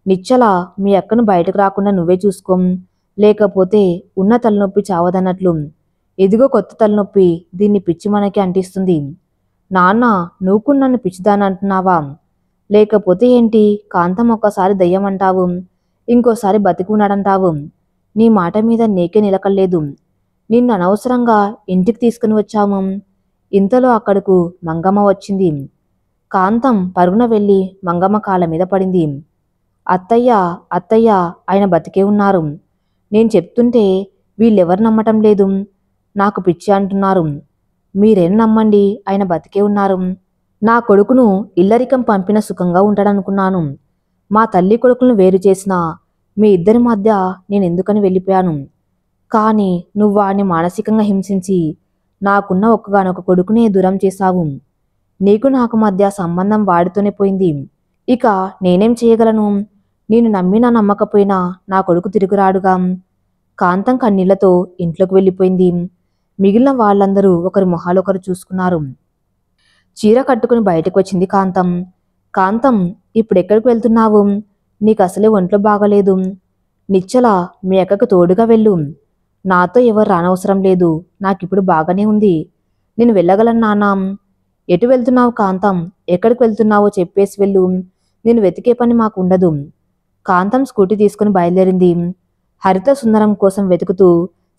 నిశ్చల, మీ అక్కను బయటకు రాకుండా నువ్వే చూసుకోం, లేకపోతే ఉన్న తలనొప్పి చావదన్నట్లు. ఇదిగో కొత్త తలనొప్పి, దీన్ని పిచ్చి మనకి అంటిస్తుంది. నాన్న, నువ్వు నన్ను పిచ్చిదాని అంటున్నావా? లేకపోతే ఏంటి? కాంతం ఒక్కసారి దయ్యం అంటావు, ఇంకోసారి బతికి ఉన్నాడంటావు. నీ మాట మీద నీకే నిలకలేదు. నిన్ను అనవసరంగా ఇంటికి తీసుకుని వచ్చాము. ఇంతలో అక్కడకు మంగమ్మ వచ్చింది. కాంతం పరుగున వెళ్ళి మంగమ్మ కాళ్ళ మీద పడింది. అత్తయ్య, అత్తయ్య, ఆయన బతికే ఉన్నారు. నేను చెప్తుంటే వీళ్ళెవరు నమ్మటం లేదు. నాకు పిచ్చి అంటున్నారు. మీరేం నమ్మండి, ఆయన బతికే ఉన్నారు. నా కొడుకును ఇల్లరికం పంపిన సుఖంగా ఉంటాడనుకున్నాను. మా తల్లి కొడుకులను వేరు చేసిన మీ ఇద్దరి మధ్య నేనెందుకని వెళ్ళిపోయాను. కానీ నువ్వు వాడిని మానసికంగా హింసించి నాకున్న ఒక్కగానొక కొడుకునే దూరం చేశావు. నీకు నాకు మధ్య సంబంధం వాడితోనే పోయింది. ఇక నేనేం చేయగలను? నేను నమ్మినా నమ్మకపోయినా నా కొడుకు తిరుగురాడుగా. కాంతం కన్నీళ్లతో ఇంట్లోకి వెళ్ళిపోయింది. మిగిలిన వాళ్ళందరూ ఒకరి మొహాలొకరు చూసుకున్నారు. చీర కట్టుకుని బయటకు వచ్చింది కాంతం. కాంతం, ఇప్పుడెక్కడికి వెళ్తున్నావు? నీకు అసలే ఒంట్లో బాగలేదు. నిశ్చల, మీ అక్కకు తోడుగా వెళ్ళు. నాతో ఎవరు రానవసరం లేదు, నాకిప్పుడు బాగానే ఉంది. నేను వెళ్ళగలను నాన్నా. ఎటు వెళ్తున్నావు కాంతం? ఎక్కడికి వెళ్తున్నావో చెప్పేసి వెళ్ళు. నేను వెతికే పని మాకు ఉండదు. కాంతం స్కూటీ తీసుకుని బయలుదేరింది. హరిత సుందరం కోసం వెతుకుతూ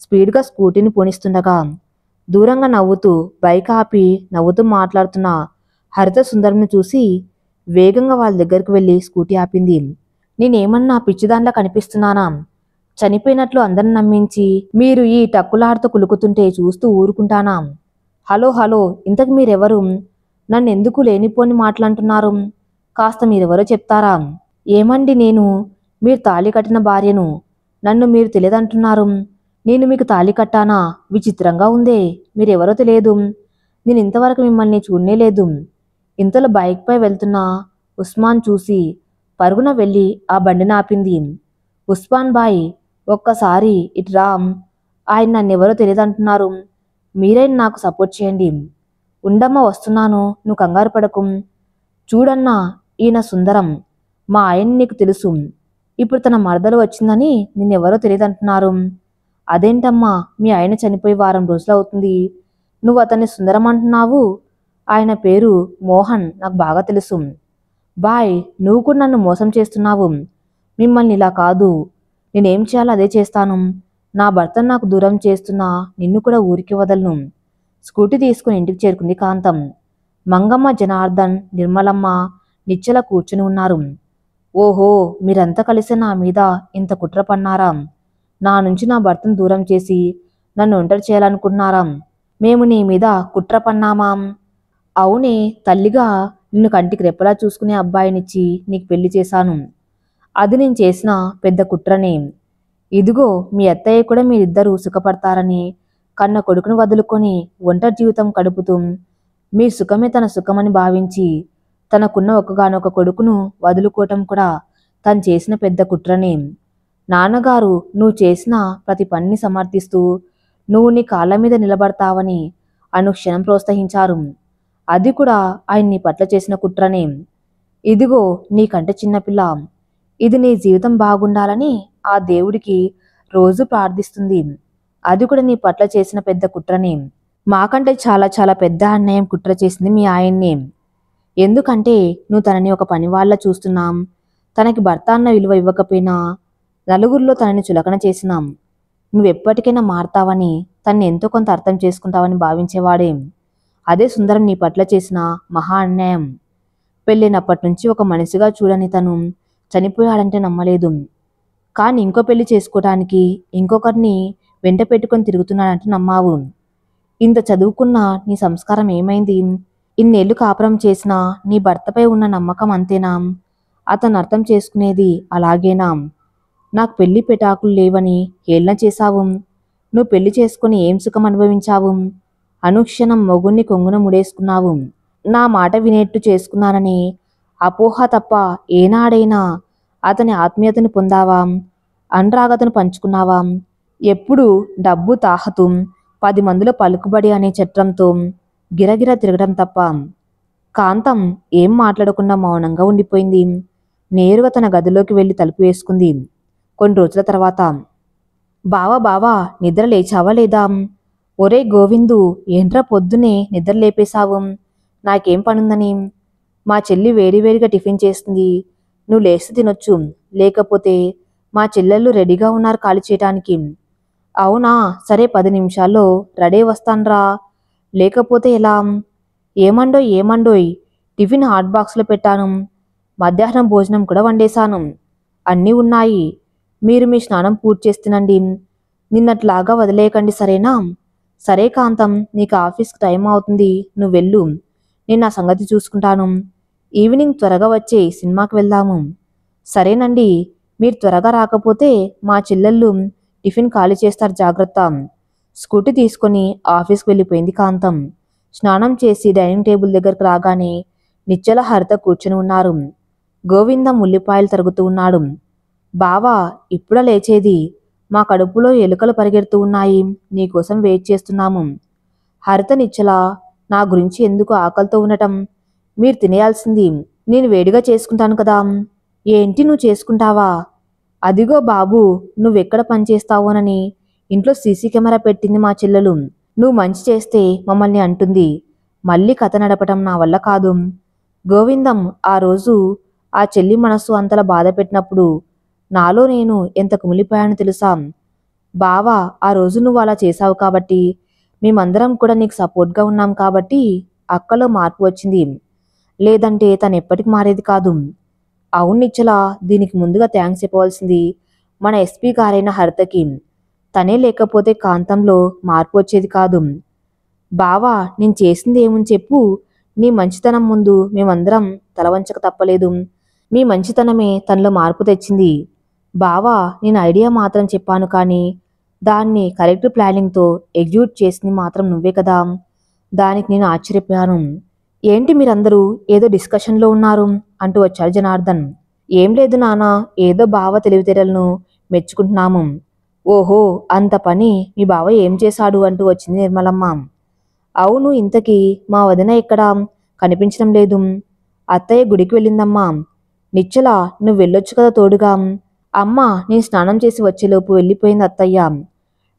స్పీడ్గా స్కూటీని పోనిస్తుండగా దూరంగా నవ్వుతూ బైక్ ఆపి నవ్వుతూ మాట్లాడుతున్న హరిత సుందరంని చూసి వేగంగా వాళ్ళ దగ్గరికి వెళ్ళి స్కూటీ ఆపింది. నేనేమన్నా పిచ్చిదాన్లా కనిపిస్తున్నానా? చనిపోయినట్లు అందరిని నమ్మించి మీరు ఈ టక్కులాడుతూ కులుకుతుంటే చూస్తూ ఊరుకుంటానా? హలో హలో, ఇంతకు మీరెవరు? నన్నెందుకు లేనిపోని మాటలంటున్నారు? కాస్త మీరెవరో చెప్తారా? ఏమండి, మీరు తాళి కట్టిన భార్యను. నన్ను మీరు తెలియదంటున్నారు. నేను మీకు తాళి కట్టానా? విచిత్రంగా ఉందే. మీరెవరో తెలియదు. నేను ఇంతవరకు మిమ్మల్ని చూడనే లేదు. ఇంతలో బైక్పై వెళ్తున్న ఉస్మాన్ చూసి పరుగున వెళ్ళి ఆ బండిని ఆపింది. ఉస్మాన్ బాయ్, ఒక్కసారి ఇటు రా. ఆయన నన్నెవరో తెలియదంటున్నారు. మీరైనా నాకు సపోర్ట్ చేయండి. ఉండమ్మా, వస్తున్నాను, నువ్వు కంగారు పడకు. చూడన్నా, ఈయన సుందరం, మా ఆయన నీకు తెలుసు. ఇప్పుడు తన మరదలు వచ్చిందని నిన్నెవరో తెలియదంటున్నారు. అదేంటమ్మా, మీ ఆయన చనిపోయి వారం రోజులు అవుతుంది. నువ్వు అతన్ని సుందరం అంటున్నావు? ఆయన పేరు మోహన్, నాకు బాగా తెలుసు. బాయ్, నువ్వు కూడా నన్ను మోసం చేస్తున్నావు. మిమ్మల్ని ఇలా కాదు, నేనేం చేయాలో అదే చేస్తాను. నా భర్తను నాకు దూరం చేస్తున్నా నిన్ను కూడా ఊరికి వదలను. స్కూటీ తీసుకుని ఇంటికి చేరుకుంది కాంతం. మంగమ్మ, జనార్దన్, నిర్మలమ్మ, నిశ్చల కూర్చుని ఉన్నారు. ఓహో, మీరంతా కలిసి నా మీద ఇంత కుట్ర పన్నారా? నా నుంచి నా భర్తను దూరం చేసి నన్ను ఒంటరి చేయాలనుకుంటున్నారా? మేము నీ మీద కుట్ర పన్నామా? అవునే, తల్లిగా నిన్ను కంటికి రెప్పలా చూసుకునే అబ్బాయినిచ్చి నీకు పెళ్లి చేశాను. అది నేను చేసిన పెద్ద కుట్రనే. ఇదిగో మీ అత్తయ్య కూడా మీరిద్దరూ సుఖపడతారని కన్న కొడుకును వదులుకొని ఒంటరి జీవితం గడుపుతూ మీ సుఖమే తన సుఖమని భావించి తనకున్న ఒకగానొక కొడుకును వదులుకోవటం కూడా తను చేసిన పెద్ద కుట్రనే. నాన్నగారు నువ్వు చేసిన ప్రతి పనిని సమర్థిస్తూ నువ్వు నీ కాళ్ళ మీద నిలబడతావని అనుక్షణం ప్రోత్సహించారు. అది కూడా ఆయన నీ పట్ల చేసిన కుట్రనే. ఇదిగో నీకంటే చిన్నపిల్ల, ఇది నీ జీవితం బాగుండాలని ఆ దేవుడికి రోజు ప్రార్థిస్తుంది. అది కూడా నీ పట్ల చేసిన పెద్ద కుట్రనే. మాకంటే చాలా చాలా పెద్ద అన్యాయం కుట్ర చేసింది మీ ఆయన్నే. ఎందుకంటే నువ్వు తనని ఒక పనివాళ్ళ చూస్తున్నాం. తనకి భర్త అన్న విలువ ఇవ్వకపోయినా నలుగురిలో తనని చులకన చేసినాం. నువ్వెప్పటికైనా మారతావని, తన్ని ఎంతో కొంత అర్థం చేసుకుంటావని భావించేవాడే. అదే సుందరం నీ పట్ల చేసిన మహా అన్యాయం. పెళ్ళినప్పటి నుంచి ఒక మనిషిగా చూడని తను చనిపోయాడంటే నమ్మలేదు. కానీ ఇంకో పెళ్లి చేసుకోవటానికి ఇంకొకరిని వెంట పెట్టుకొని తిరుగుతున్నాడంటే నమ్మావు. ఇంత చదువుకున్న నీ సంస్కారం ఏమైంది? ఇన్నేళ్లు కాపురం చేసినా నీ భర్తపై ఉన్న నమ్మకం అంతేనా? అతను అర్థం చేసుకునేది అలాగేనా? నాకు పెళ్లి పెటాకులు లేవని హేళన చేశావు. నువ్వు పెళ్లి చేసుకుని ఏం సుఖం అనుభవించావు? అనుక్షణం మొగుణ్ణి కొంగున ముడేసుకున్నావు. నా మాట వినేట్టు చేసుకున్నానని అపోహ తప్ప ఏనాడైనా అతని ఆత్మీయతను పొందావా? అనురాగతను పంచుకున్నావా? ఎప్పుడు డబ్బు తాహతు, 10 మందిలో పలుకుబడి అనే చట్రంతో గిరగిర తిరగడం తప్ప. కాంతం ఏం మాట్లాడకుండా మౌనంగా ఉండిపోయింది. నేరుగా తన గదిలోకి వెళ్ళి తలుపు వేసుకుంది. కొన్ని రోజుల తర్వాత, బావా బావా, నిద్ర లేచావా లేదా? ఒరే గోవిందు, ఏంట్రా పొద్దునే నిద్ర లేపేశావు? నాకేం పనుందని? మా చెల్లి వేడివేడిగా టిఫిన్ చేస్తుంది. నువ్వు లేస్తే తినొచ్చు. లేకపోతే మా చెల్లెళ్ళు రెడీగా ఉన్నారు ఖాళీ చేయటానికి. అవునా, సరే 10 నిమిషాల్లో రెడీ వస్తాన్రా. లేకపోతే ఎలా? ఏమండోయ్, టిఫిన్ హాట్ బాక్స్లో పెట్టాను. మధ్యాహ్నం భోజనం కూడా వండేశాను. అన్నీ ఉన్నాయి. మీరు మీ స్నానం పూర్తి చేస్తునండి. నిన్నట్లాగా వదిలేయకండి, సరేనా? సరే కాంతం, నీకు ఆఫీస్కి టైం అవుతుంది, నువ్వు వెళ్ళు. నేను నా సంగతి చూసుకుంటాను. ఈవినింగ్ త్వరగా వచ్చే సినిమాకి వెళ్దాము. సరేనండి. మీరు త్వరగా రాకపోతే మా చెల్లెళ్ళు టిఫిన్ ఖాళీ చేస్తారు, జాగ్రత్త. స్కూటీ తీసుకొని ఆఫీస్కి వెళ్ళిపోయింది కాంతం. స్నానం చేసి డైనింగ్ టేబుల్ దగ్గరకు రాగానే నిశ్చల, హరిత కూర్చుని ఉన్నారు. గోవిందం ఉల్లిపాయలు తరుగుతూ ఉన్నాడు. బావా, ఇప్పుడా లేచేది? మా కడుపులో ఎలుకలు పరిగెడుతూ ఉన్నాయి. నీకోసం వెయిట్ చేస్తున్నాము. హరిత, నిశ్చల, నా గురించి ఎందుకు ఆకలితో ఉండటం? మీరు తినేయాల్సింది నేను వేడిగా చేసుకుంటాను కదా. ఏంటి, నువ్వు చేసుకుంటావా? అదిగో బాబు, నువ్వెక్కడ పనిచేస్తావోనని ఇంట్లో సీసీ కెమెరా పెట్టింది మా చెల్లెలు. నువ్వు మంచి చేస్తే మమ్మల్ని అంటుంది. మళ్ళీ కథ నడపటం నా వల్ల కాదు. గోవిందం ఆ రోజు ఆ చెల్లి మనసు అంతలా బాధ పెట్టినప్పుడు నాలో నేను ఎంత కుమిలిపోయానో తెలుసా? బావా, ఆ రోజు నువ్వు అలా చేశావు కాబట్టి, మేమందరం కూడా నీకు సపోర్ట్గా ఉన్నాం కాబట్టి అక్కలో మార్పు వచ్చింది. లేదంటే తను ఎప్పటికి మారేది కాదు. అవును నిచ్చలా, దీనికి ముందుగా థ్యాంక్స్ చెప్పవలసింది మన ఎస్పీ గారైన హరితకి. తనే లేకపోతే కాంతంలో మార్పు వచ్చేది కాదు. బావా, నేను చేసింది ఏముంది చెప్పు? నీ మంచితనం ముందు మేమందరం తలవంచక తప్పలేదు. మీ మంచితనమే తనలో మార్పు తెచ్చింది. బావా, నేను ఐడియా మాత్రం చెప్పాను కానీ దాన్ని కరెక్ట్ ప్లానింగ్తో ఎగ్జిక్యూట్ చేసింది మాత్రం నువ్వే కదా. దానికి నేను ఆశ్చర్యపోయాను. ఏంటి మీరందరూ ఏదో డిస్కషన్లో ఉన్నారు అంటూ వచ్చాడు జనార్దన్. ఏం లేదు నానా, ఏదో బావ తెలివితేటలను మెచ్చుకుంటున్నాము. ఓహో, అంత పని మీ బావ ఏం చేశాడు అంటూ వచ్చింది నిర్మలమ్మ. అవును, ఇంతకీ మా వదిన ఎక్కడా కనిపించడం లేదు. అత్తయ్య గుడికి వెళ్ళిందమ్మా. నిచ్చలా, నువ్వు వెళ్ళొచ్చు కదా తోడుగా. అమ్మ, నేను స్నానం చేసి వచ్చేలోపు వెళ్ళిపోయింది అత్తయ్య.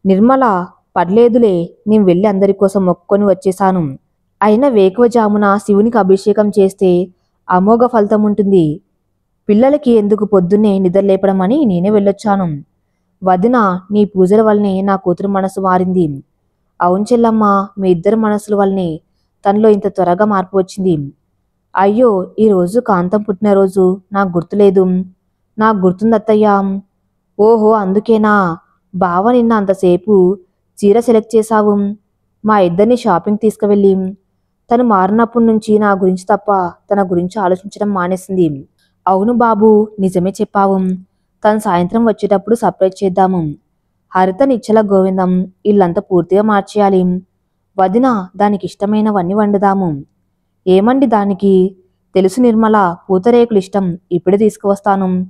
నిర్మల, పర్లేదులే, నేను వెళ్ళి అందరి కోసం మొక్కుకొని వచ్చేశాను. అయినా వేకువజామున శివునికి అభిషేకం చేస్తే అమోఘ ఫలితం ఉంటుంది. పిల్లలకి ఎందుకు పొద్దున్నే నిద్రలేపడం అని నేనే వెళ్ళొచ్చాను. వదిన, నీ పూజల వల్లనే నా కూతురు మనసు మారింది. అవును చెల్లమ్మ, మీ ఇద్దరు మనసుల వల్లనే తనలో ఇంత త్వరగా మార్పు వచ్చింది. అయ్యో, ఈరోజు కాంతం పుట్టినరోజు నాకు గుర్తులేదు. నాకు గుర్తుంది అత్తయ్యా. ఓహో, అందుకేనా బావ నిన్న అంతసేపు చీర సెలెక్ట్ చేశావు? మా ఇద్దరిని షాపింగ్ తీసుకువెళ్ళి తను మారినప్పటి నుంచి నా గురించి తప్ప తన గురించి ఆలోచించడం మానేసింది. అవును బాబు, నిజమే చెప్పావు. తను సాయంత్రం వచ్చేటప్పుడు సర్ప్రైజ్ చేద్దాము. హరిత, నిచ్చల, గోవిందం ఇల్లంతా పూర్తిగా మార్చేయాలి. వదిన, దానికి ఇష్టమైనవన్నీ వండుదాము. ఏమండి దానికి? తెలుసు నిర్మల, పూతరేకులు ఇష్టం, ఇప్పుడే తీసుకువస్తాను.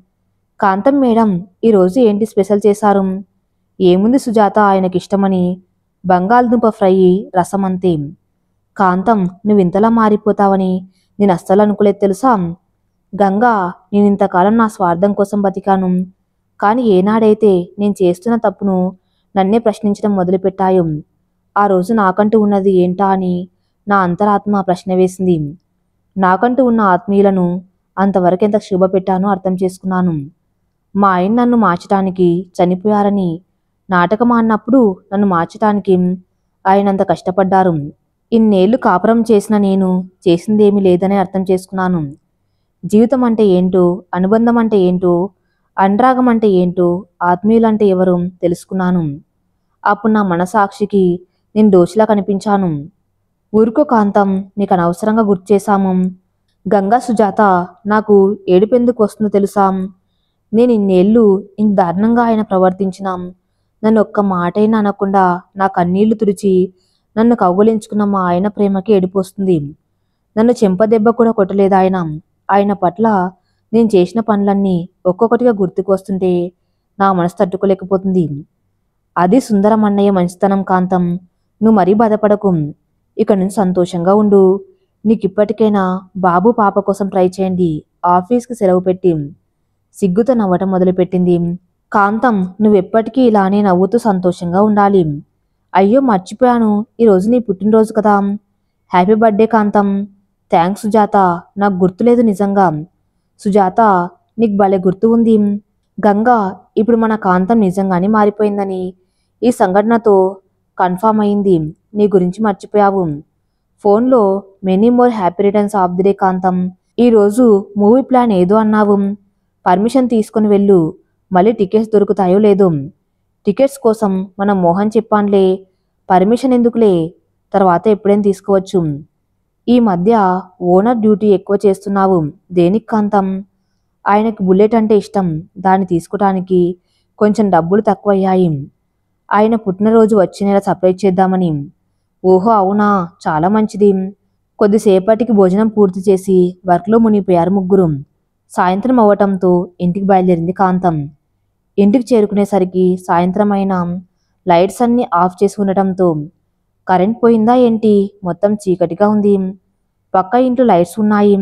కాంతం మేడం, ఈరోజు ఏంటి స్పెషల్ చేశారు? ఏముంది సుజాత, ఆయనకిష్టమని బంగాళదుంప ఫ్రై, రసం అంతే. కాంతం, నువ్వు ఇంతలా మారిపోతావని నేను అస్సలు అనుకోలేదు తెలుసా. గంగా, నేను ఇంతకాలం నా స్వార్థం కోసం బతికాను. కానీ ఏనాడైతే నేను చేస్తున్న తప్పును నన్నే ప్రశ్నించడం మొదలుపెట్టాయో ఆ రోజు నాకంటూ ఉన్నది ఏంటా అని నా అంతరాత్మ ప్రశ్న వేసింది. నాకంటూ ఉన్న ఆత్మీయులను అంతవరకు ఎంత క్షోభ పెట్టానో అర్థం చేసుకున్నాను. మా ఆయన నన్ను మార్చడానికి చనిపోయారని నాటకం ఆడినప్పుడు నన్ను మార్చడానికి ఆయనంత కష్టపడ్డారు. ఇన్నేళ్లు కాపురం చేసిన నేను చేసిందేమీ లేదని అర్థం చేసుకున్నాను. జీవితం అంటే ఏంటో, అనుబంధం అంటే ఏంటో, అనురాగం అంటే ఏంటో, ఆత్మీయులంటే ఎవరో తెలుసుకున్నాను. అప్పుడు నా మనసాక్షికి నేను దోషిలా కనిపించాను. ఊరుకో కాంతం, నీకు అనవసరంగా గుర్తు చేశాము. గంగా, సుజాత, నాకు ఏడుపెందుకు వస్తుందో తెలుసా? నేను ఇన్నేళ్ళు ఇంత దారుణంగా ఆయన ప్రవర్తించినాం. నన్ను ఒక్క మాటైనా అనకుండా నా కన్నీళ్లు తుడిచి నన్ను కౌగులించుకున్న మా ఆయన ప్రేమకి ఏడుపు వస్తుంది. నన్ను చెంపదెబ్బ కూడా కొట్టలేదు ఆయన. ఆయన పట్ల నేను చేసిన పనులన్నీ ఒక్కొక్కటిగా గుర్తుకు వస్తుంటే నా మనసు తట్టుకోలేకపోతుంది. అది సుందరం అన్నయ్య మంచితనం కాంతం. నువ్వు మరీ బాధపడకు. ఇక నుంచి సంతోషంగా ఉండు. నీకిప్పటికైనా బాబు పాప కోసం ట్రై చేయండి. ఆఫీస్కి సెలవు పెట్టి సిగ్గుతో నవ్వటం మొదలుపెట్టింది. కాంతం, నువ్వెప్పటికీ ఇలానే నవ్వుతూ సంతోషంగా ఉండాలి. అయ్యో, మర్చిపోయాను, ఈరోజు నీ పుట్టినరోజు కదా. హ్యాపీ బర్త్డే కాంతం. థ్యాంక్స్ సుజాత, నాకు గుర్తులేదు నిజంగా. సుజాత, నీకు భలే గుర్తు ఉంది. గంగా, ఇప్పుడు మన కాంతం నిజంగానే మారిపోయిందని ఈ సంఘటనతో కన్ఫామ్ అయింది. నీ గురించి మర్చిపోయావు. ఫోన్లో many more happy returns of the day Kantham. ఈరోజు మూవీ ప్లాన్ ఏదో అన్నావు. పర్మిషన్ తీసుకుని వెళ్ళు. మళ్ళీ టికెట్స్ దొరుకుతాయో లేదో. టికెట్స్ కోసం మనం మోహన్ చెప్పాన్లే. పర్మిషన్ ఎందుకులే, తర్వాత ఎప్పుడైనా తీసుకోవచ్చు. ఈ మధ్య ఓనర్ డ్యూటీ ఎక్కువ చేస్తున్నావు. దేనికి కాంతం? ఆయనకు బుల్లెట్ అంటే ఇష్టం. దాన్ని తీసుకోవటానికి కొంచెం డబ్బులు తక్కువయ్యాయి. ఆయన పుట్టినరోజు వచ్చే నెల సర్ప్రైజ్ చేద్దామని. ఓహో, అవునా, చాలా మంచిది. కొద్దిసేపటికి భోజనం పూర్తి చేసి వర్క్లో మునిగిపోయారు ముగ్గురు. సాయంత్రం అవ్వటంతో ఇంటికి బయలుదేరింది కాంతం. ఇంటికి చేరుకునేసరికి సాయంత్రం అయినా లైట్స్ అన్నీ ఆఫ్ చేసి ఉండటంతో కరెంట్ పోయిందా ఏంటి, మొత్తం చీకటిగా ఉంది. పక్క ఇంట్లో లైట్స్ ఉన్నాయి.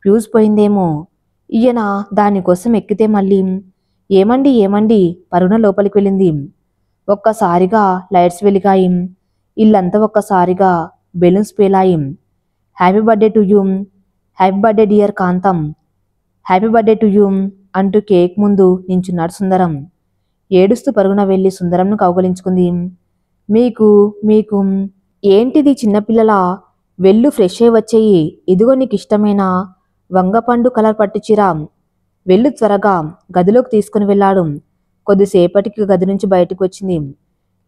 ఫ్యూజ్ పోయిందేమో. ఈయన దానికోసం ఎక్కితే మళ్ళీ ఏమండి ఏమండి పరుగున లోపలికి వెళ్ళింది. ఒక్కసారిగా లైట్స్ వెలిగాయి. ఇల్లంతా ఒక్కసారిగా బెలూన్స్ పేలాయి. Happy birthday to you. Happy birthday dear Kantham. Happy birthday to you. అంటూ కేక్ ముందు నించున్నాడు సుందరం. ఏడుస్తూ పరుగున వెళ్ళి సుందరంను కౌగలించుకుంది. మీకు మీకు ఏంటిది చిన్నపిల్లలా? వెళ్ళు ఫ్రెష్ అయి వచ్చేయి. ఇదిగో నీకు ఇష్టమైన వంగపండు కలర్ పట్టుచీర. వెళ్ళు త్వరగా గదిలోకి తీసుకుని వెళ్ళాడు. కొద్దిసేపటికి గది నుంచి బయటకు వచ్చింది.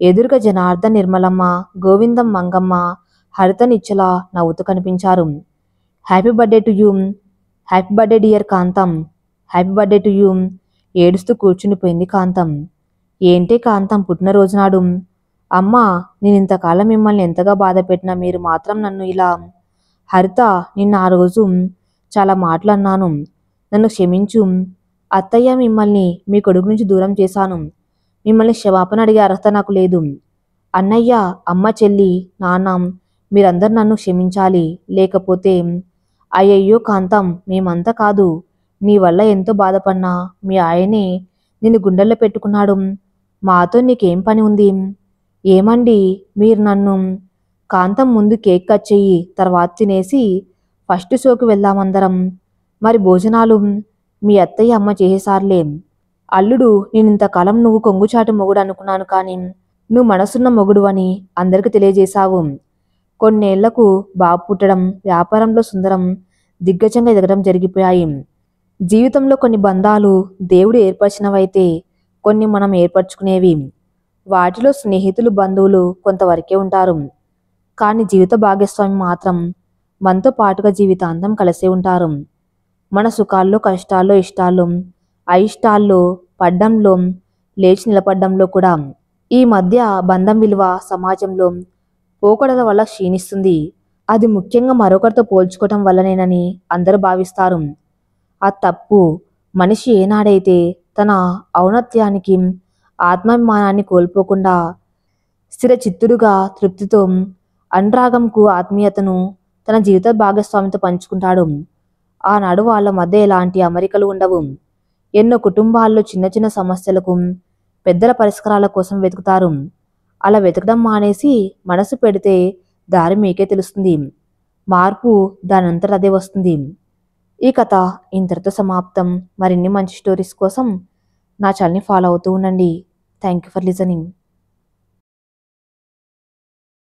ఎదురుగా జనార్దన్, నిర్మలమ్మ, గోవిందం, మంగమ్మ, హరిత నిచ్చల నవ్వుతూ కనిపించారు. Happy birthday to you. Happy birthday dear Kantham. Happy birthday to you. ఏడుస్తూ కూర్చునిపోయింది కాంతం. ఏంటే కాంతం పుట్టినరోజు నాడు? అమ్మా, నేనింతకాలం మిమ్మల్ని ఎంతగా బాధ పెట్టినా మీరు మాత్రం నన్ను ఇలా. హరిత, నిన్న ఆ రోజు చాలా మాటలు అన్నాను. నన్ను క్షమించు. అత్తయ్య, మిమ్మల్ని మీ కొడుకు నుంచి దూరం చేశాను. మిమ్మల్ని క్షమాపణ అడిగే అర్హత నాకు లేదు. అన్నయ్య, అమ్మ, చెల్లి, నాన్న, మీరందరూ నన్ను క్షమించాలి. లేకపోతే అయ్యయ్యో కాంతం, మేమంతా కాదు. నీ వల్ల ఎంతో బాధపడినా మీ ఆయనే నిన్ను గుండెల్లో పెట్టుకున్నాడు. మాతో నీకేం పని ఉంది? ఏమండి మీరు నన్ను. కాంతం, ముందు కేక్ కట్ చెయ్యి, తర్వాత తినేసి ఫస్ట్ షోకి వెళ్దామందరం. మరి భోజనాలు మీ అత్తయ్య, అమ్మ చేసేసారులే. అల్లుడు, నేనింతకాలం నువ్వు కొంగుచాటు మొగుడు అనుకున్నాను, కానీ నువ్వు మనసున్న మొగుడు అని అందరికి తెలియజేశావు. కొన్నేళ్లకు బాబు పుట్టడం, వ్యాపారంలో సుందరం దిగ్గజంగా ఎదగడం జరిగిపోయాయి. జీవితంలో కొన్ని బంధాలు దేవుడు ఏర్పరిచినవైతే కొన్ని మనం ఏర్పరచుకునేవి. వాటిలో స్నేహితులు, బంధువులు కొంతవరకే ఉంటారు. కానీ జీవిత భాగస్వామి మాత్రం మనతో పాటుగా జీవితాంతం కలిసే ఉంటారు. మన సుఖాల్లో, కష్టాల్లో, ఇష్టాల్లో, అయిష్టాల్లో, పడ్డంలో, లేచి నిలబడ్డంలో కూడా. ఈ మధ్య బంధం విలువ సమాజంలో పోకడల వల్ల క్షీణిస్తుంది. అది ముఖ్యంగా మరొకరితో పోల్చుకోవటం వల్లనేనని అందరూ భావిస్తారు. ఆ తప్పు. మనిషి ఏనాడైతే తన ఔన్నత్యానికి, ఆత్మాభిమానాన్ని కోల్పోకుండా స్థిరచిత్తుడుగా, తృప్తితో, అనురాగంకు, ఆత్మీయతను తన జీవిత భాగస్వామితో పంచుకుంటాడు, ఆనాడు వాళ్ళ మధ్య ఎలాంటి అమరికలు ఉండవు. ఎన్నో కుటుంబాల్లో చిన్న చిన్న సమస్యలకు పెద్దల పరిష్కారాల కోసం వెతుకుతారు. అలా వెతకడం మానేసి మనసు పెడితే దారి మీకే తెలుస్తుంది. మార్పు దానంతట అదే వస్తుంది. ఈ కథ ఇంతటితో సమాప్తం. మరిన్ని మంచి స్టోరీస్ కోసం నా ఛానల్ని ఫాలో అవుతూ ఉండండి. Thank you for listening.